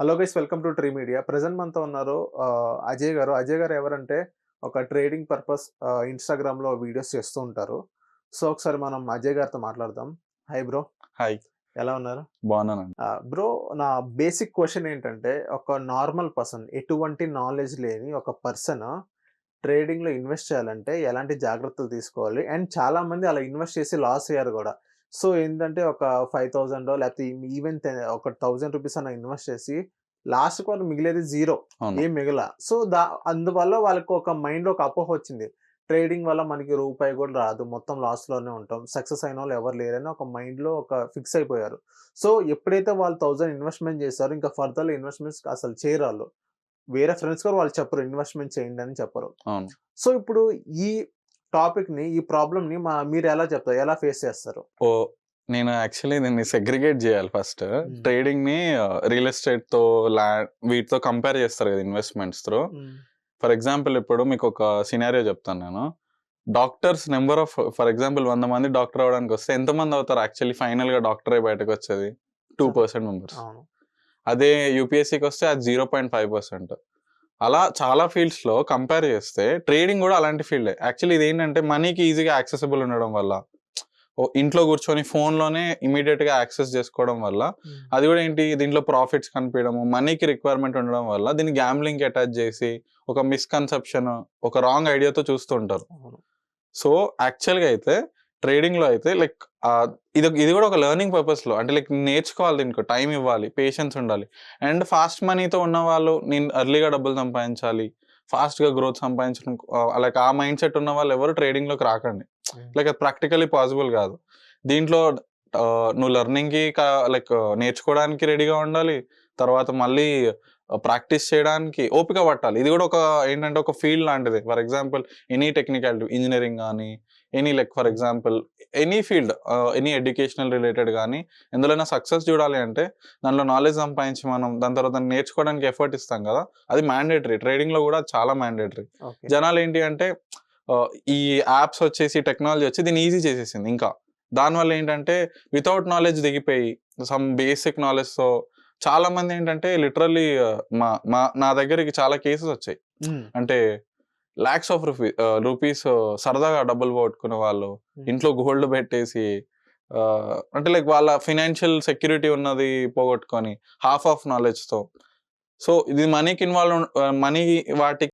Hello guys, welcome to tree media. Present మనతో ఉన్నారు అజయ్ గారు. అజయ్ గారు ఎవరంటే ఒక ట్రేడింగ్ పర్పస్ ఇన్‌స్టాగ్రామ్‌లో వీడియోస్ చేస్తూ ఉంటారు. సో, ఒకసారి మనం అజయ్ గారితో మాట్లాడదాం. Hi bro. హాయ్. ఎలా ఉన్నారు? బాగున్నానండి. బ్రో, నా బేసిక్ క్వెషన్ ఏంటంటే, ఒక నార్మల్ పర్సన్, ఎటువంటి నాలెడ్జ్ లేని ఒక పర్సన్ ట్రేడింగ్‌లో ఇన్వెస్ట్ చేయాలంటే ఎలాంటి జాగ్రత్తలు తీసుకోవాలి? అండ్ చాలామంది అలా ఇన్వెస్ట్ చేసి లాస్ అయ్యారు గూడా. సో, ఏంటంటే ఒక 5,000 లేకపోతే ఈవెన్ ఒక ₹1000 అన్నా ఇన్వెస్ట్ చేసి లాస్ట్‌కి వాళ్ళు మిగిలేది జీరో. అవును. ఏం మిగల. సో, అందువల్ల వాళ్ళకి ఒక మైండ్‌లో ఒక అపోహ వచ్చింది. ట్రేడింగ్ వల్ల మనకి రూపాయి కూడా రాదు. మొత్తం లాస్‌లోనే ఉంటాం. సక్సెస్ అయినోళ్ళు ఎవరు లేరని ఒక మైండ్‌లో ఒక ఫిక్స్ అయిపోయారు. సో, ఎప్పుడైతే వాళ్ళు 1000 ఇన్వెస్ట్‌మెంట్ చేసారో ఇంకా ఫర్దర్‌లో ఇన్వెస్ట్‌మెంట్స్ అసలు చేయరాళ్ళు. వేరే ఫ్రెండ్స్ కూడా వాళ్ళు చెప్పరు. ఇన్వెస్ట్‌మెంట్ చేయండి అని చెప్పరు. అవును. సో, ఇప్పుడు ఈ టాపిక్‌ని, ఈ ప్రాబ్లమ్‌ని మీరెలా చెప్తారు? ఎలా ఫేస్ చేస్తారు? ఓహ్! నేను యాక్చువల్లీ దీన్ని సెగ్రిగేట్ జేయాలి ఫస్ట్. హ్మ్. ట్రేడింగ్‌ని రియల్ ఎస్టేట్‌తో, వీటితో కంపేర్ చేస్తారు కదా! Investments through. హ్మ్. ఫర్ ఎగ్జాంపుల్ ఇప్పుడు మీకొక సినారియో చెప్తాను నేను. Doctors number of for example 100 మంది డాక్టర్ అవ్వడానికొస్తే ఎంతమంది అవుతారు యాక్చువల్లీ ఫైనల్‌గా డాక్టరే బయటకొచ్చేది? చ 2% మెంబర్స్. అవును. అదే యూపీఎస్సీకొస్తే అది 0.5%. అలా చాలా ఫీల్డ్స్‌లో కంపేర్ చేస్తే ట్రేడింగ్ గూడా అలాంటి ఫీల్డే. యాక్చువల్లీ ఇదేంటంటే మనీకి ఈజీగా యాక్సెసిబుల్ ఉండడం వల్ల, ఇంట్లో కూర్చొని ఫోన్‌లోనే ఇమ్మీడియేట్‌గా యాక్సెస్ చేసుకోవడం వల్ల, హ్మ్. అది గూడా ఏంటి దీంట్లో ప్రాఫిట్స్ కనిపియడము, మనీకి రిక్వైర్మెంట్ ఉండడం వల్ల దీన్ని గ్యాంబ్లింగ్‌కి అటాచ్ జేసి, ఒక మిస్‌కన్సెప్షన్, ఒక రాంగ్ ఐడియాతో చూస్తూ ఉంటారు. అవును. సో, యాక్చువల్‌గా అయితే ట్రేడింగ్‌లో అయితే లైక్ ఇది గూడా ఒక లెర్నింగ్ పర్పస్‌లో అంటే లైక్ నేర్చుకోవాలి, దీనికి టైమ్ ఇవ్వాలి, పేషెన్స్ ఉండాలి. అండ్ ఫాస్ట్ మనీతో ఉన్నవాళ్ళు నేను ఎర్లీగా డబ్బులు సంపాదించాలి, ఫాస్ట్‌గా గ్రోత్ సంపాదించడం, లైక్ ఆ మైండ్ సెట్ ఉన్న వాళ్ళు ఎవరు ట్రేడింగ్‌లోకి రాకండి. హ్మ్. లైక్ అది ప్రాక్టికల్లీ పాసిబుల్ గాదు. దీంట్లో నువ్వు లెర్నింగ్‌కి లైక్ నేర్చుకోవడానికి రెడీగా ఉండాలి. తర్వాత మళ్ళీ ప్రాక్టీస్ చేయడానికి ఓపిక పట్టాలి. ఇది గూడా ఒక ఏంటంటే ఒక ఫీల్డ్ లాంటిది. For example any technicality engineering గానీ, ఎనీ లైక్ ఫర్ హ్మ్. Example any field, any educational related గానీ, ఎందులోనైనా సక్సెస్ చూడాలి అంటే దాంట్లో నాలెడ్జ్ సంపాదించి మనం దాని తర్వాత దాన్ని నేర్చుకోవడానికి ఎఫర్ట్ ఇస్తాం గదా! అది మ్యాండేటరీ. ట్రేడింగ్‌లో గూడా చాలా మ్యాండేటరీ. ఓకే. జనాలేంటి అంటే ఈ యాప్స్ వచ్చేసి, టెక్నాలజీ వచ్చి దీన్ని ఈజీ చేసేసింది ఇంకా. దానివల్ల ఏంటంటే వితౌట్ నాలెడ్జ్ దిగిపోయి, సమ్ బేసిక్ నాలెడ్జ్‌తో చాలా మందేంటంటే లిటరల్లీ మా మా నా దగ్గరికి చాలా కేసెస్ వచ్చాయి. హ్మ్. అంటే లాక్స్ ఆఫ్ రూపీస్ సరదాగా డబ్బులు పోగొట్టుకునే వాళ్ళు, హ్మ్. ఇంట్లో గోల్డ్ పెట్టేసి, అంటే లైక్ వాళ్ళ ఫైనాన్షియల్ సెక్యూరిటీ ఉన్నది పోగొట్టుకొని హాఫ్ ఆఫ్ నాలెడ్జ్‌తో. సో, ఇది మనీకి మనీ వాటికి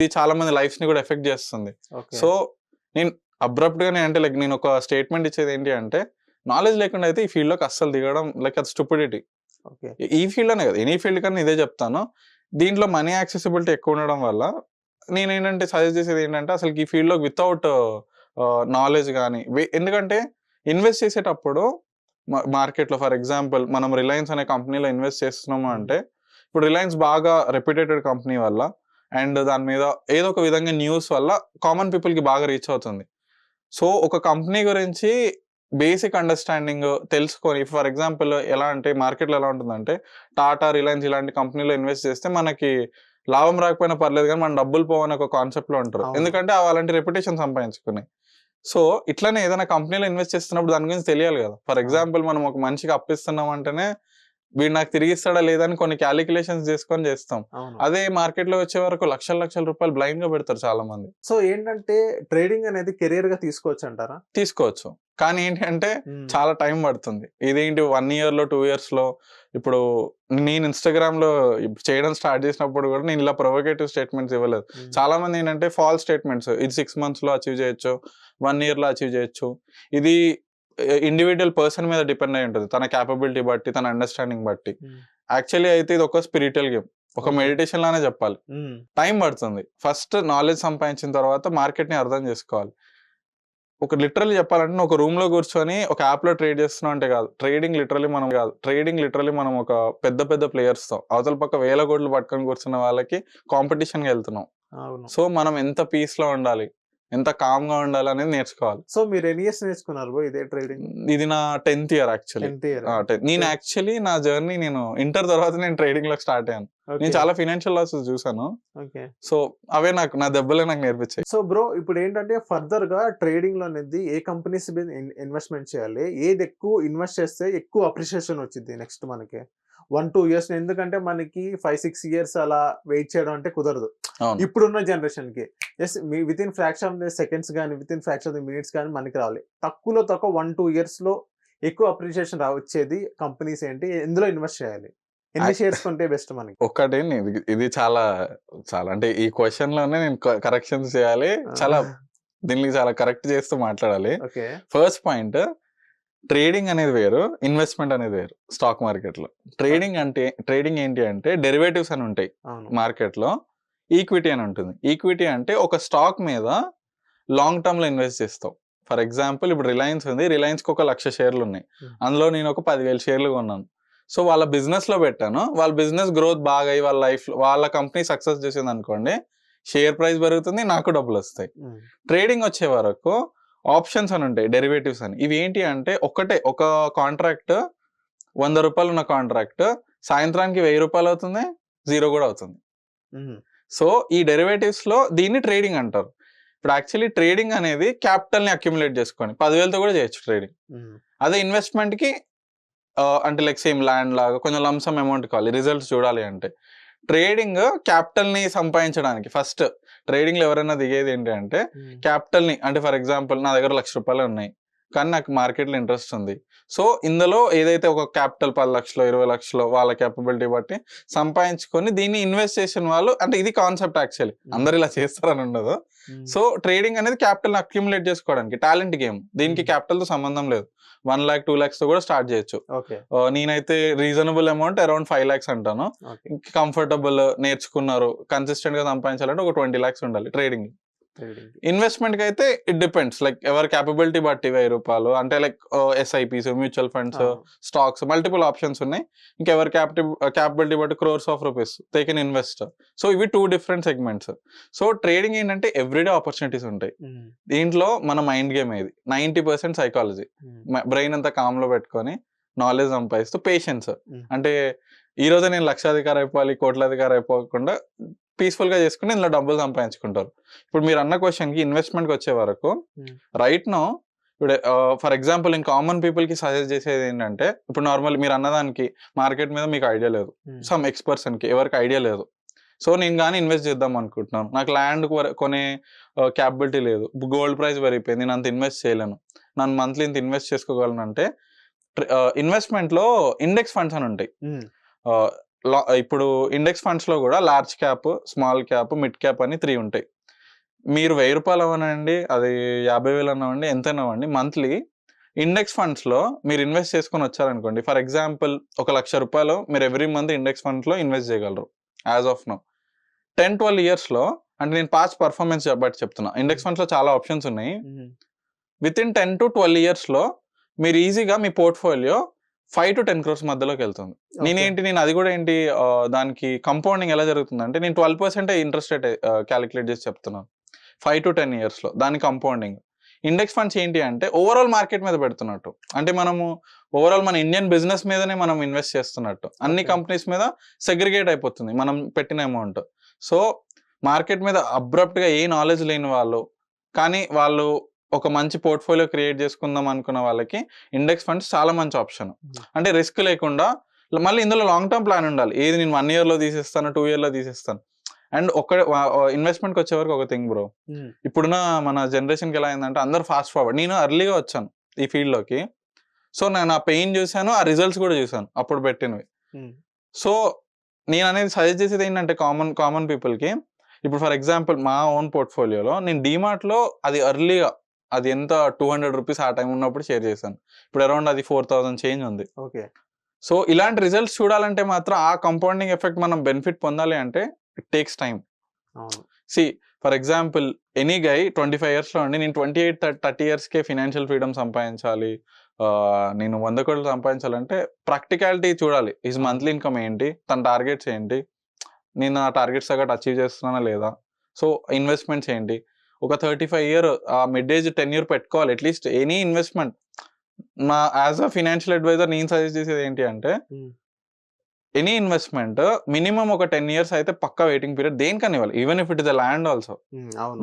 చాలా మంది లైఫ్స్‌ని కూడా ఎఫెక్ట్ చేస్తుంది. ఓకే. సో, నేను అబ్రప్ట్‌గానే అంటే లైక్ నేను ఒక స్టేట్మెంట్ ఇచ్చేది ఏంటి అంటే, నాలెడ్జ్ లేకుండా అయితే ఈ ఫీల్డ్‌లోకి అస్సలు దిగడం లైక్ అది స్టూపిడిటీ. ఓకే. ఈ ఫీల్డ్ అనే కాదు, ఎనీ ఫీల్డ్ కన్నా ఇదే చెప్తాను. దీంట్లో మనీ యాక్సెసిబిలిటీ ఎక్కువ ఉండడం వల్ల నేనేంటంటే సజెస్ట్ చేసేది ఏంటంటే అసలుకి ఈ ఫీల్డ్‌లో వితౌట్ నాలెడ్జ్ గాని ఎందుకంటే ఇన్వెస్ట్ చేసేటప్పుడు మార్కెట్‌లో ఫర్ ఎగ్జాంపుల్ మనం రిలయన్స్ అనే కంపెనీలో ఇన్వెస్ట్ చేస్తున్నాము హ్మ్. అంటే, ఇప్పుడు రిలయన్స్ బాగా రెప్యూటెడ్ కంపెనీ వల్ల అండ్ దాని మీద ఏదో ఒక విధంగా న్యూస్ వల్ల కామన్ పీపుల్‌కి బాగా రీచ్ అవుతుంది. సో, ఒక కంపెనీ గురించి బేసిక్ అండర్‌స్టాండింగ్ తెలుసుకొని ఫర్ ఎగ్జాంపుల్ ఎలా అంటే మార్కెట్‌లో ఎలా ఉంటుందంటే, టాటా, రిలయన్స్ ఇలాంటి కంపెనీలో ఇన్వెస్ట్ చేస్తే మనకి లాభం రాకపోయినా పర్లేదు గానీ మన డబ్బులు పోవని ఒక కాన్సెప్ట్‌లో ఉంటారు. అవును. ఎందుకంటే అలాంటి రెప్యుటేషన్ సంపాదించుకున్నాయి. సో, ఇట్లనే ఏదైనా కంపెనీలో ఇన్వెస్ట్ చేస్తున్నప్పుడు దాని గురించి తెలియాలి గదా! ఫర్ అవును. ఎగ్జాంపుల్ మనం ఒక మనిషికి అప్పిస్తున్నాం అంటేనే వీడు నాకు తిరిగిస్తాడా లేదా అని కొన్ని కాలిక్యులేషన్స్ చేసుకొని చేస్తాం. అవును. అదే మార్కెట్‌లో వచ్చే వరకు లక్షల లక్షల రూపాయలు బ్లైండ్‌గా పెడతారు చాలా మంది. సో, ఏంటంటే ట్రేడింగ్ అనేది కెరియర్‌గా తీసుకోవచ్చంటారా? తీసుకోవచ్చు. కానీ ఏంటి అంటే హ్మ్. చాలా టైం పడుతుంది. ఇదేంటి 1 ఇయర్‌లో, 2 ఇయర్స్‌లో ఇప్పుడు నేను ఇన్‌స్టాగ్రామ్‌లో చేయడం స్టార్ట్ చేసినప్పుడు కూడా నేను ఇలా ప్రొవోకేటివ్ స్టేట్మెంట్స్ ఇవ్వలేదు. హ్మ్. చాలామంది ఏంటంటే ఫాల్స్ స్టేట్మెంట్స్, ఇది 6 మంత్స్‌లో అచీవ్ చేయొచ్చు, 1 ఇయర్‌లో అచీవ్ చేయొచ్చు. ఇది ఇండివిడ్యువల్ పర్సన్ మీద డిపెండ్ అయ్యి ఉంటది. తన కేపబిలిటీ బట్టి, తన అండర్‌స్టాండింగ్ బట్టి. హ్మ్. యాక్చువల్లీ అయితే ఇది ఒక స్పిరిట్యువల్ గేమ్. ఒక ఓకే. మెడిటేషన్ లానే చెప్పాలి. హ్మ్. టైం పడుతుంది. ఫస్ట్ నాలెడ్జ్ సంపాదించిన తర్వాత మార్కెట్‌ని అర్థం చేసుకోవాలి. ఒక లిటరల్లీ చెప్పాలంటే నువ్వు ఒక రూమ్‌లో కూర్చొని ఒక యాప్‌లో ట్రేడ్ చేస్తున్నావు అంటే కాదు. ట్రేడింగ్ లిటరల్లీ మనం ఒక పెద్ద పెద్ద ప్లేయర్స్‌తో అవతల పక్క వేల కోట్లు పట్టుకొని కూర్చున్న వాళ్ళకి కాంపిటీషన్‌గా ఎళ్తున్నాం. అవును. సో, మనం ఎంత పీస్‌లో ఉండాలి, ఎంత కామ్‌గా ఉండాలనేది నేర్చుకోవాలి. సో, మీరు ఎన్ని ఇయర్స్ నేర్చుకున్నారు బ్రో ఇదే ట్రేడింగ్? ఇది నా 10థ్ ఇయర్ యాక్చువల్లీ. 10థ్ ఇయరా? నేను ఓకే. యాక్చువల్లీ నా జర్నీ నేను ఇంటర్ తర్వాత నేను ట్రేడింగ్‌లోకి స్టార్ట్ అయ్యాను. నేను ఓకే. చాలా ఫైనాన్షియల్ లాసెస్ చూసాను. ఓకే. సో, అవే నా దెబ్బలే నాకు నేర్పించాయి. సో, బ్రో ఇప్పుడేంటంటే ఫర్దర్‌గా ట్రేడింగ్‌లో అనేది ఏ కంపెనీస్ మీద ఇన్వెస్ట్‌మెంట్ చేయాలి? ఏదెక్కువ ఇన్వెస్ట్ చేస్తే ఎక్కువ అప్రిషియేషన్ వచ్చిద్ది నెక్స్ట్ మనకి? 1-2 ఇయర్స్, ఎందుకంటే మనకి 5-6 ఇయర్స్ అలా వెయిట్ చేయడం అంటే కుదరదు. అవును. ఇప్పుడున్న జనరేషన్‌కి. Just within fraction of the seconds గాని, within fraction of the minutes గాని మనకి రావాలి. తక్కువలో తక్కువ 1-2 ఇయర్స్‌లో ఎక్కువ అప్రిషియేషన్ వచ్చేది కంపెనీస్ ఏంటి? ఎందులో ఇన్వెస్ట్ చేయాలి? ఎన్ని షేర్స్ కొంటే బెస్ట్ మనకి? ఒక్కటి ఇది చాలా చాలా అంటే ఈ క్వెషన్‌లోనే నేను కరెక్షన్స్ చేయాలి. చాలా దీన్ని చాలా కరెక్ట్ చేస్తూ మాట్లాడాలి. ఓకే. ఫస్ట్ పాయింట్, ట్రేడింగ్ అనేది వేరు, ఇన్వెస్ట్‌మెంట్ అనేది వేరు స్టాక్ మార్కెట్‌లో. ట్రేడింగ్ ఏంటి అంటే డెరివేటివ్స్ అని ఉంటాయి అవును. మార్కెట్‌లో. ఈక్విటీ అని ఉంటుంది. ఈక్విటీ అంటే ఒక స్టాక్ మీద లాంగ్ టర్మ్‌లో ఇన్వెస్ట్ చేస్తావు. ఫర్ ఎగ్జాంపుల్ ఇప్పుడు రిలయన్స్ ఉంది. రిలయన్స్‌కి 1,00,000 షేర్లు ఉన్నాయి. అందులో నేను ఒక 10,000 షేర్లు కొన్నాను. సో వాళ్ళ బిజినెస్‌లో పెట్టాను. వాళ్ళ బిజినెస్ గ్రోత్ బాగా అయ్యి వాళ్ళ లైఫ్‌లో వాళ్ళ కంపెనీ సక్సెస్ చేసిందనుకోండి, షేర్ ప్రైస్ పెరుగుతుంది, నాకు డబ్బులొస్తాయి. ట్రేడింగ్ వచ్చే వరకు ఆప్షన్స్ అని ఉంటాయి, డెరివేటివ్స్ అని. ఇవి ఏంటి అంటే ఒక కాంట్రాక్ట్ ₹100 ఉన్న కాంట్రాక్ట్ సాయంత్రానికి ₹1000 అవుతుంది, 0 కూడా అవుతుంది. సో ఈ డెరివేటివ్స్‌లో దీన్ని ట్రేడింగ్ అంటారు. ఇప్పుడు యాక్చువల్లీ ట్రేడింగ్ అనేది క్యాపిటల్‌ని అక్యుములేట్ చేసుకోండి. 10,000తో కూడా చేయొచ్చు ట్రేడింగ్. అదే ఇన్వెస్ట్‌మెంట్‌కి అంటే లైక్ సేమ్ ల్యాండ్ లాగా కొంచెం లంసమ్ అమౌంట్ కావాలి రిజల్ట్స్ చూడాలి అంటే. ట్రేడింగ్ క్యాపిటల్‌ని సంపాదించడానికి ఫస్ట్ ట్రేడింగ్‌లో ఎవరైనా దిగేది ఏంటి అంటే క్యాపిటల్‌ని, అంటే ఫర్ ఎగ్జాంపుల్ నా దగ్గర ₹1,00,000 ఉన్నాయి. కానీ నాకు మార్కెట్‌లో ఇంట్రెస్ట్ ఉంది. సో ఇందులో ఏదైతే ఒక క్యాపిటల్ 10,00,000 20,00,000 వాళ్ళ కేపబిలిటీ బట్టి సంపాదించుకొని దీన్ని ఇన్వెస్ట్ చేసిన వాళ్ళు, అంటే ఇది కాన్సెప్ట్ యాక్చువల్లీ. అందరూ ఇలా చేస్తారని ఉండదు. సో ట్రేడింగ్ అనేది క్యాపిటల్‌ని అక్యుములేట్ చేసుకోవడానికి టాలెంట్ గేమ్. దీనికి క్యాపిటల్‌తో సంబంధం లేదు. 1,00,000 2,00,000తో కూడా స్టార్ట్ చేయొచ్చు. ఓకే. నేనైతే రీజనబుల్ అమౌంట్ అరౌండ్ 5,00,000 అంటాను. కంఫర్టబుల్ నేర్చుకున్నారు, కన్సిస్టెంట్ గా సంపాదించాలంటే ఒక 20 lakhs ఉండాలి ట్రేడింగ్. ఇన్వెస్ట్మెంట్ కి అయితే ఇట్ డిపెండ్స్, లైక్ ఎవరి క్యాపబిలిటీ బట్టి ₹1000, అంటే like SIPs, mutual funds, stocks, multiple options ఉన్నాయి. ఇంకెవరి క్యాపబిలిటీ బట్టి crores of rupees they can invest. So ఇవి 2 different సెగ్మెంట్స్. సో ట్రేడింగ్ ఏంటంటే ఎవ్రీడే ఆపర్చునిటీస్ ఉంటాయి. దీంట్లో మన మైండ్ గేమ్ ఇది 90% సైకాలజీ. బ్రెయిన్ అంతా కామ్ లో పెట్టుకొని నాలెడ్జ్ సంపాదిస్తూ పేషెన్స్, అంటే ఈ రోజే నేను లక్షాధికారి అయిపోవాలి, కోట్లాధికారి అయిపోకుండా పీస్ఫుల్ గా చేసుకుని ఇందులో డబ్బులు సంపాదించుకుంటారు. ఇప్పుడు మీరు అన్న క్వశ్చన్ కి ఇన్వెస్ట్మెంట్ కి వచ్చే వరకు రైట్ నో, ఇప్పుడు ఫర్ ఎగ్జాంపుల్ నేను కామన్ పీపుల్ కి సజెస్ట్ చేసేది ఏంటంటే, ఇప్పుడు నార్మల్ మీరు అన్నదానికి మార్కెట్ మీద మీకు ఐడియా లేదు, సమ్ ఎక్స్పర్సన్ కి ఎవరికి ఐడియా లేదు. సో నేను కానీ ఇన్వెస్ట్ చేద్దాం అనుకుంటున్నాను, నాకు ల్యాండ్ కొనే క్యాపబిలిటీ లేదు, గోల్డ్ ప్రైస్ పెరిగిపోయింది, నేను అంత ఇన్వెస్ట్ చేయలేను, నన్ను మంత్లీ ఇంత ఇన్వెస్ట్ చేసుకోగలను అంటే ఇన్వెస్ట్మెంట్ లో ఇండెక్స్ ఫండ్స్ అని ఉంటాయి. ఇప్పుడు ఇండెక్స్ ఫండ్స్ లో కూడా large cap, small cap, mid cap అని 3 ఉంటాయి. మీరు ₹1000 అవ్వనండి, అది 50,000 అవ్వండి, ఎంతైనా అవ్వండి, మంత్లీ ఇండెక్స్ ఫండ్స్ లో మీరు ఇన్వెస్ట్ చేసుకొని వచ్చారనుకోండి, ఫర్ ఎగ్జాంపుల్ ₹1,00,000 మీరు ఎవ్రీ మంత్ ఇండెక్స్ ఫండ్స్ లో ఇన్వెస్ట్ చేయగలరు యాజ్ ఆఫ్ నౌ. 10-12 ఇయర్స్ లో, అంటే నేను పాస్ట్ పర్ఫార్మెన్స్ బట్టి చెప్తున్నా, ఇండెక్స్ ఫండ్స్ లో చాలా ఆప్షన్స్ ఉన్నాయి. విత్ ఇన్ 10 to 12 ఇయర్స్ లో మీరు ఈజీగా మీ పోర్ట్ఫోలియో 5 to 10 crores మధ్యలోకి వెళ్తుంది. నేను అది కూడా ఏంటి, దానికి కంపౌండింగ్ ఎలా జరుగుతుంది అంటే, నేను 12% ఇంట్రెస్ట్ రేట్ క్యాలిక్యులేట్ చేసి చెప్తున్నాను 5 to 10 years లో, దాని కంపౌండింగ్. ఇండెక్స్ ఫండ్స్ ఏంటి అంటే ఓవరాల్ మార్కెట్ మీద పెడుతున్నట్టు, అంటే మనము ఓవరాల్ మన ఇండియన్ బిజినెస్ మీదనే మనం ఇన్వెస్ట్ చేస్తున్నట్టు, అన్ని కంపెనీస్ మీద సెగ్రిగేట్ అయిపోతుంది మనం పెట్టిన అమౌంట్. సో మార్కెట్ మీద అబ్రప్ట్ గా ఏ నాలెడ్జ్ లేని వాళ్ళు, కానీ వాళ్ళు ఒక మంచి పోర్ట్ఫోలియో క్రియేట్ చేసుకుందాం అనుకున్న వాళ్ళకి ఇండెక్స్ ఫండ్స్ చాలా మంచి ఆప్షన్. అంటే రిస్క్ లేకుండా, మళ్ళీ ఇందులో లాంగ్ టర్మ్ ప్లాన్ ఉండాలి. ఏది నేను 1 year లో తీసేస్తాను, 2 year లో తీసేస్తాను. అండ్ ఇన్వెస్ట్మెంట్కి వచ్చే వరకు ఒక థింగ్ బ్రో, ఇప్పుడున్న మన జనరేషన్కి ఎలా అయిందంటే అందరు ఫాస్ట్ ఫార్వర్డ్. నేను ఎర్లీగా వచ్చాను ఈ ఫీల్డ్ లోకి, సో నేను ఆ పెయిన్ చూశాను, ఆ రిజల్ట్స్ కూడా చూశాను అప్పుడు పెట్టినవి. సో నేను అనేది సజెస్ట్ చేసేది ఏంటంటే కామన్ పీపుల్ కి, ఇప్పుడు ఫర్ ఎగ్జాంపుల్ మా ఓన్ పోర్ట్ఫోలియోలో నేను డీమార్ట్ లో అది ఎర్లీగా, అది ఎంత ₹200 ఆ టైం ఉన్నప్పుడు షేర్ చేశాను, ఇప్పుడు అరౌండ్ అది 4,000 చేంజ్ ఉంది. ఓకే. సో ఇలాంటి రిజల్ట్స్ చూడాలంటే మాత్రం ఆ కంపౌండింగ్ ఎఫెక్ట్ మనం బెనిఫిట్ పొందాలి అంటే it takes time. See for example any guy 25 years లో అండి, నేను 28-30 yearsకే ఫినాన్షియల్ ఫ్రీడమ్ సంపాదించాలి, నేను 100 crores సంపాదించాలంటే ప్రాక్టికాలిటీ చూడాలి. హిజ్ మంత్లీ ఇన్కమ్ ఏంటి, తన టార్గెట్స్ ఏంటి, నేను ఆ టార్గెట్స్ తగ్గట్టు అచీవ్ చేస్తున్నానా లేదా, సో ఇన్వెస్ట్మెంట్స్ ఏంటి, ఒక 35 year మిడ్ ఏజ్ 10 year పెట్టుకోవాలి అట్లీస్ట్ ఎనీ ఇన్వెస్ట్మెంట్. నా యాజ్ అ ఫినాన్షియల్ అడ్వైజర్ నేను సజెస్ట్ చేసేది ఏంటి అంటే, ఎనీ ఇన్వెస్ట్మెంట్ మినిమం ఒక 10 years అయితే పక్కా వెయిటింగ్ పీరియడ్ దేనికని ఇవ్వాలి, even if it is land also.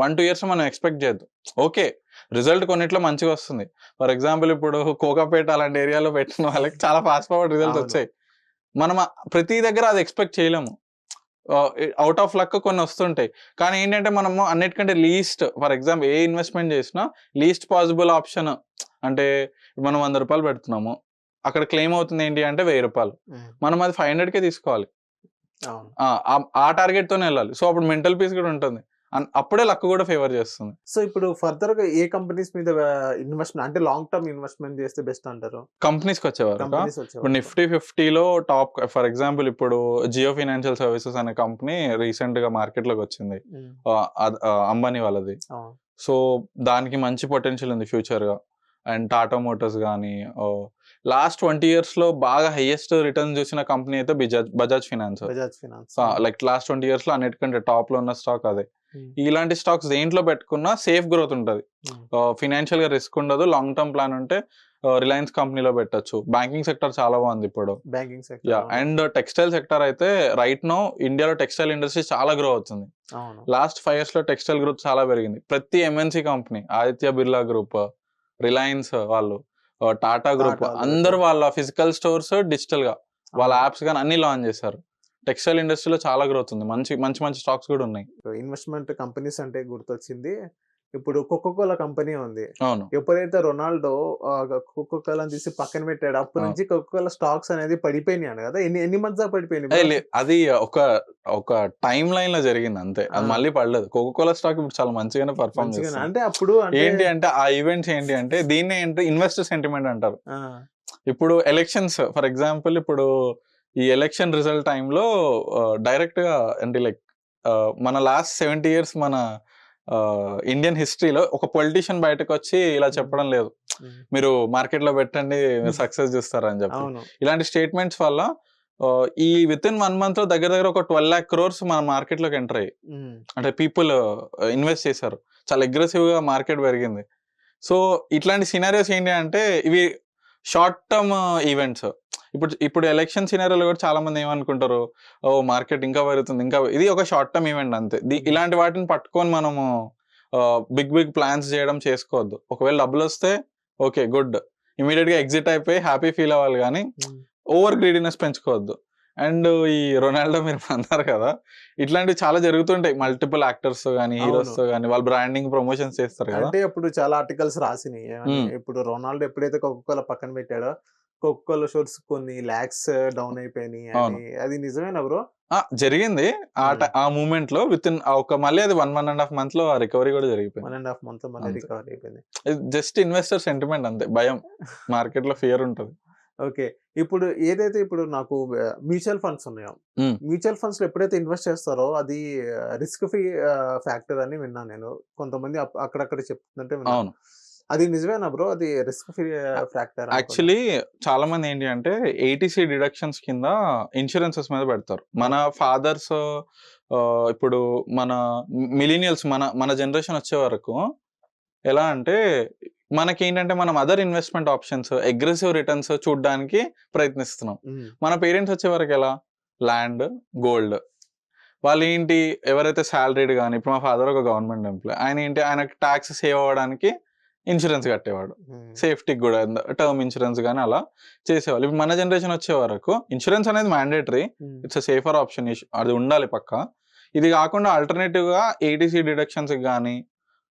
1-2 years మనం ఎక్స్పెక్ట్ చేయొద్దు. ఓకే రిజల్ట్ కొన్నిట్లో మంచిగా వస్తుంది, ఫర్ ఎగ్జాంపుల్ ఇప్పుడు కోకాపేట అలాంటి ఏరియాలో పెట్టిన వాళ్ళకి చాలా ఫాస్ట్ ఫార్వర్డ్ రిజల్ట్స్ వచ్చాయి. మనం ప్రతి దగ్గర అది ఎక్స్పెక్ట్ చేయలేము. అవుట్ ఆఫ్ లక్ కొన్ని వస్తుంటాయి. కానీ ఏంటంటే మనము అన్నిటికంటే least for example A investment చేసినా లీస్ట్ పాసిబుల్ ఆప్షన్ అంటే మనం రూ. 100 పెడుతున్నాము. అక్కడ క్లెయిమ్ అవుతుంది ఏంటి అంటే రూ. 1000. మనం అది 500కే తీసుకోవాలి. అవును. ఆ టార్గెట్‌తోనే ఎళ్ళాలి. సో అప్పుడు మెంటల్ పీస్ కూడా ఉంటుంది. అప్పుడే లక్ కూడా ఫేవర్ చేస్తుంది. సో ఇప్పుడు ఫర్దర్‌గా ఏ కంపెనీస్ మీద ఇన్వెస్ట్‌మెంట్ అంటే లాంగ్ టర్మ్ ఇన్వెస్ట్‌మెంట్ చేస్తే బెస్ట్ అంటారు? కంపెనీస్‌కొచ్చేవరకా కంపెనీస్ ఇప్పుడు వచ్చేవరకు. నిఫ్టీ 50లో టాప్ ఫర్ ఎగ్జాంపుల్ ఇప్పుడు జియో ఫైనాన్షియల్ సర్వీసెస్ అనే కంపెనీ రీసెంట్‌గా మార్కెట్‌లోకొచ్చింది. హ్మ్. అంబానీ వాళ్ళది. అవును. సో దానికి మంచి పొటెన్షియల్ ఉంది ఫ్యూచర్‌గా. అండ్ టాటా మోటార్స్ గానీ లాస్ట్ 20 ఇయర్స్‌లో బాగా హైయెస్ట్ రిటర్న్స్ చూసిన కంపెనీ అయితే Bajaj finance. Bajaj finance. Like last 20 ఇయర్స్‌లో అన్నిటికంటే టాప్‌లో ఉన్న స్టాక్ అదే. హ్మ్. ఇలాంటి స్టాక్స్ దేంట్లో పెట్టుకున్నా సేఫ్ గ్రోత్ ఉంటది. హ్మ్. ఫైనాన్షియల్‌గా రిస్క్ ఉండదు. లాంగ్ టర్మ్ ప్లాన్ ఉంటే రిలయన్స్ కంపెనీలో పెట్టొచ్చు. బ్యాంకింగ్ సెక్టర్ చాలా బాగుంది ఇప్పుడు. Banking sector. అవును. అండ్ టెక్స్‌టైల్ సెక్టర్ అయితే రైట్ నౌ ఇండియాలో టెక్స్‌టైల్ ఇండస్ట్రీ చాలా గ్రో అవుతుంది. అవును. లాస్ట్ 5 ఇయర్స్‌లో టెక్స్‌టైల్ గ్రోత్ చాలా పెరిగింది. ప్రతి MNC company Aditya Birla group, Reliance వాళ్ళు, టాటా గ్రూప్ టాటాలు అందరూ వాళ్ళ ఫిజికల్ స్టోర్స్ డిజిటల్‌గా వాళ్ళ అవును. యాప్స్ గాని అన్నీ లాంచ్ చేశారు. టెక్స్‌టైల్ ఇండస్ట్రీలో చాలా గ్రోత్ ఉంది. మంచి మంచి మంచి స్టాక్స్ కూడా ఉన్నాయి. ఇన్వెస్ట్‌మెంట్ కంపెనీస్ అంటే గుర్తొచ్చింది. ఇప్పుడు కోకో కోలా కంపెనీ ఉంది. అవును. ఎప్పుడైతే రొనాల్డో కోకో కోలాని తీసి పక్కన పెట్టాడో అప్పటి అవును. నుంచి కోకో కోలా స్టాక్స్ అనేది పడిపోయినాయి కదా! ఎన్ని ఎన్ని మంత్స్ దాకా పడిపోయినాయి బ్రో? అది ఒక ఒక టైమ్ లైన్‌లో జరిగింది అంతే. అది ఆ! మళ్ళీ పడలేదు. కోకో కోలా స్టాక్ ఇప్పుడు చాలా మంచిగానే పెర్ఫార్మ్ మంచిగానే చేస్తుంది. అంటే అప్పుడు అంటే ఏంటి అంటే ఆ ఈవెంట్స్ ఏంటి అంటే దీన్నే ఏంటి ఇన్వెస్టర్ సెంటిమెంట్ అంటారు. ఆ! ఇప్పుడు ఎలక్షన్స్ ఫర్ ఎగ్జాంపుల్ ఇప్పుడు ఈ ఎలక్షన్ రిజల్ట్ టైమ్‌లో డైరెక్ట్‌గా అంటే లైక్ మన లాస్ట్ 70 ఇయర్స్ మన ఇండియన్ హిస్టరీలో ఒక పొలిటీషియన్ బయటకొచ్చి ఇలా హ్మ్. చెప్పడం లేదు. హ్మ్. మీరు మార్కెట్‌లో పెట్టండి మీరు సక్సెస్ చూస్తారని చెప్పి. అవును. ఇలాంటి స్టేట్మెంట్స్ వల్ల ఈ వితిన్ 1 మంత్‌లో దగ్గర దగ్గర ఒక 12,00,000 క్రోర్స్ మన మార్కెట్‌లోకి ఎంటర్ అయ్యాయి. హ్మ్. అంటే పీపుల్ ఇన్వెస్ట్ చేశారు. చాలా అగ్రెసివ్‌గా మార్కెట్ పెరిగింది. సో ఇట్లాంటి సినారియోస్ ఏంటి అంటే ఇవి షార్ట్ టర్మ్ ఈవెంట్స్. ఇప్పుడు ఎలక్షన్ సినారియోలో కూడా చాలా మంది ఏమనుకుంటారు, ఓహ్! మార్కెట్ ఇంకా పెరుగుతుంది. ఇది ఒక షార్ట్ టర్మ్ ఈవెంట్ అంతే. హ్మ్. ఇలాంటి వాటిని పట్టుకొని మనము బిగ్ బిగ్ ప్లాన్స్ చేయడం చేసుకోవద్దు. ఒకవేళ డబ్బులొస్తే ఓకే. గుడ్. ఇమ్మీడియేట్‌గా ఎగ్జిట్ అయిపోయి హ్యాపీ ఫీల్ అవ్వాలి గానీ, హ్మ్. ఓవర్ గ్రీడీనెస్ పెంచుకోవద్దు. అండ్ ఈ రొనాల్డో మీరు అన్నారు కదా! ఇట్లాంటివి చాలా జరుగుతుంటాయి. మల్టిపుల్ యాక్టర్స్‌తో గాని, అవును. హీరోస్‌తో గాని వాళ్ళు బ్రాండింగ్ ప్రమోషన్స్ చేస్తారు కదా! అంటే అప్పుడు చాలా ఆర్టికల్స్ రాసినాయి. ఏమని హ్మ్. ఇప్పుడు రొనాల్డో ఎప్పుడైతే కోకో కోలా పక్కన పెట్టాడో, కోకో కోలా షేర్స్ కొన్ని లాక్స్ డౌన్ అయిపోయినాయి అని. అవును. అది నిజమేనా బ్రో? జరిగింది. హ్మ్. ఆ మూవ్‌మెంట్‌లో వితిన్ మళ్ళీ అది 1, 1 ½ మంత్‌లో ఆ రికవరీ కూడా జరిగిపోయింది. 1 ½ మంత్‌లో మళ్ళీ అంతే. రికవర్ అయిపోయింది. ఇది జస్ట్ ఇన్వెస్టర్ సెంటిమెంట్ అంతే. భయం. మార్కెట్‌లో ఫియర్ ఉంటది. ఓకే. ఇప్పుడు ఏదైతే ఇప్పుడు నాకు మ్యూచువల్ ఫండ్స్ ఉన్నాయో, హ్మ్. మ్యూచువల్ ఫండ్స్‌లో ఎప్పుడైతే ఇన్వెస్ట్ చేస్తారో అది రిస్క్ ఫ్రీ ఫ్యాక్టర్ అని విన్నాను నేను. కొంతమంది అక్కడక్కడ చెప్తుంటే విన్నాను. అవును. అది నిజమేనా బ్రో? అది రిస్క్ ఫ్రీ ఫ్యాక్టర్ అనుకున్నా. యాక్చువల్లీ చాలా మంది ఏంటి అంటే ఏటీసీ డిడక్షన్స్ కింద ఇన్స్యూరెన్సెస్ మీద పెడతారు. మన ఓకే. ఫాదర్స్ ఇప్పుడు మన మిలీనియల్స్ మన మన జనరేషన్ వచ్చే వరకు ఎలా అంటే మనకేంటంటే మనం other investment options, aggressive returns చూడ్డానికి ప్రయత్నిస్తున్నాం. హ్మ్. మన పేరెంట్స్ వచ్చేవరకు ఎలా? Land, gold. వాళ్ళేంటి ఎవరైతే సాలరీడ్ గాని ఇప్పుడు మా ఫాదర్ ఒక గవర్నమెంట్ ఎంప్లాయీ. ఆయనకి టాక్స్ సేవ్ అవ్వడానికి ఇన్స్యూరెన్స్ కట్టేవాడు. హ్మ్. సేఫ్టీకి గూడా టర్మ్ ఇన్స్యూరెన్స్ గాని అలా చేసేవాళ్ళు. ఇప్పుడు మన జనరేషన్ వచ్చే వరకు ఇన్స్యూరెన్స్ అనేది మ్యాండేటరీ. హ్మ్. It's a safer option. అది ఉండాలి పక్కా. ఇది కాకుండా ఆల్టర్‌నేటివ్‌గా ఏటీసీ డిడక్షన్స్‌కి గాని,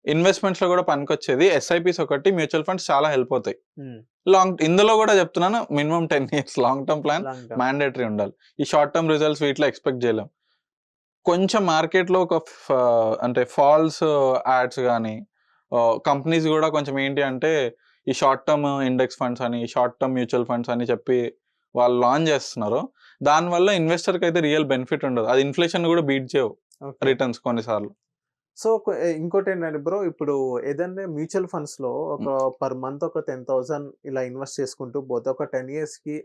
ఇన్వెస్ట్‌మెంట్స్‌లో కూడా పనికొచ్చేది ఎస్ఐపీస్ ఒకటి, మ్యూచువల్ ఫండ్స్ చాలా హెల్ప్ అవుతాయి. హ్మ్. ఇందులో కూడా చెప్తున్నాను minimum 10 years long term plan long term. Mandatory ఉండాలి. ఈ షార్ట్ టర్మ్ రిజల్ట్స్ వీటిలో ఎక్స్‌పెక్ట్ చేయలేం. కొంచెం మార్కెట్‌లో ఒక అంటే ఫాల్స్ యాడ్స్ గాని, కంపెనీస్ గూడా కొంచెం ఏంటి అంటే, ఈ షార్ట్ టర్మ్ ఇండెక్స్ ఫండ్స్ అని, షార్ట్ టర్మ్ మ్యూచువల్ ఫండ్స్ అని చెప్పి వాళ్ళు లాంచ్ చేస్తున్నారు. దానివల్ల ఇన్వెస్టర్‌కయితే రియల్ బెనిఫిట్ ఉండదు. అది ఇన్‌ఫ్లేషన్‌ని గూడా బీట్ చేయవు ఓకే. రిటర్న్స్ కొన్ని సార్లు. సో, ఇంకోటేంటంటే బ్రో ఇప్పుడు ఏదన్నా మ్యూచువల్ ఫండ్స్‌లో ఒక హ్మ్. పర్ మంత్ ఒక 10,000 ఇలా ఇన్వెస్ట్ చేసుకుంటూ పోతే ఒక 10 ఇయర్స్‌కి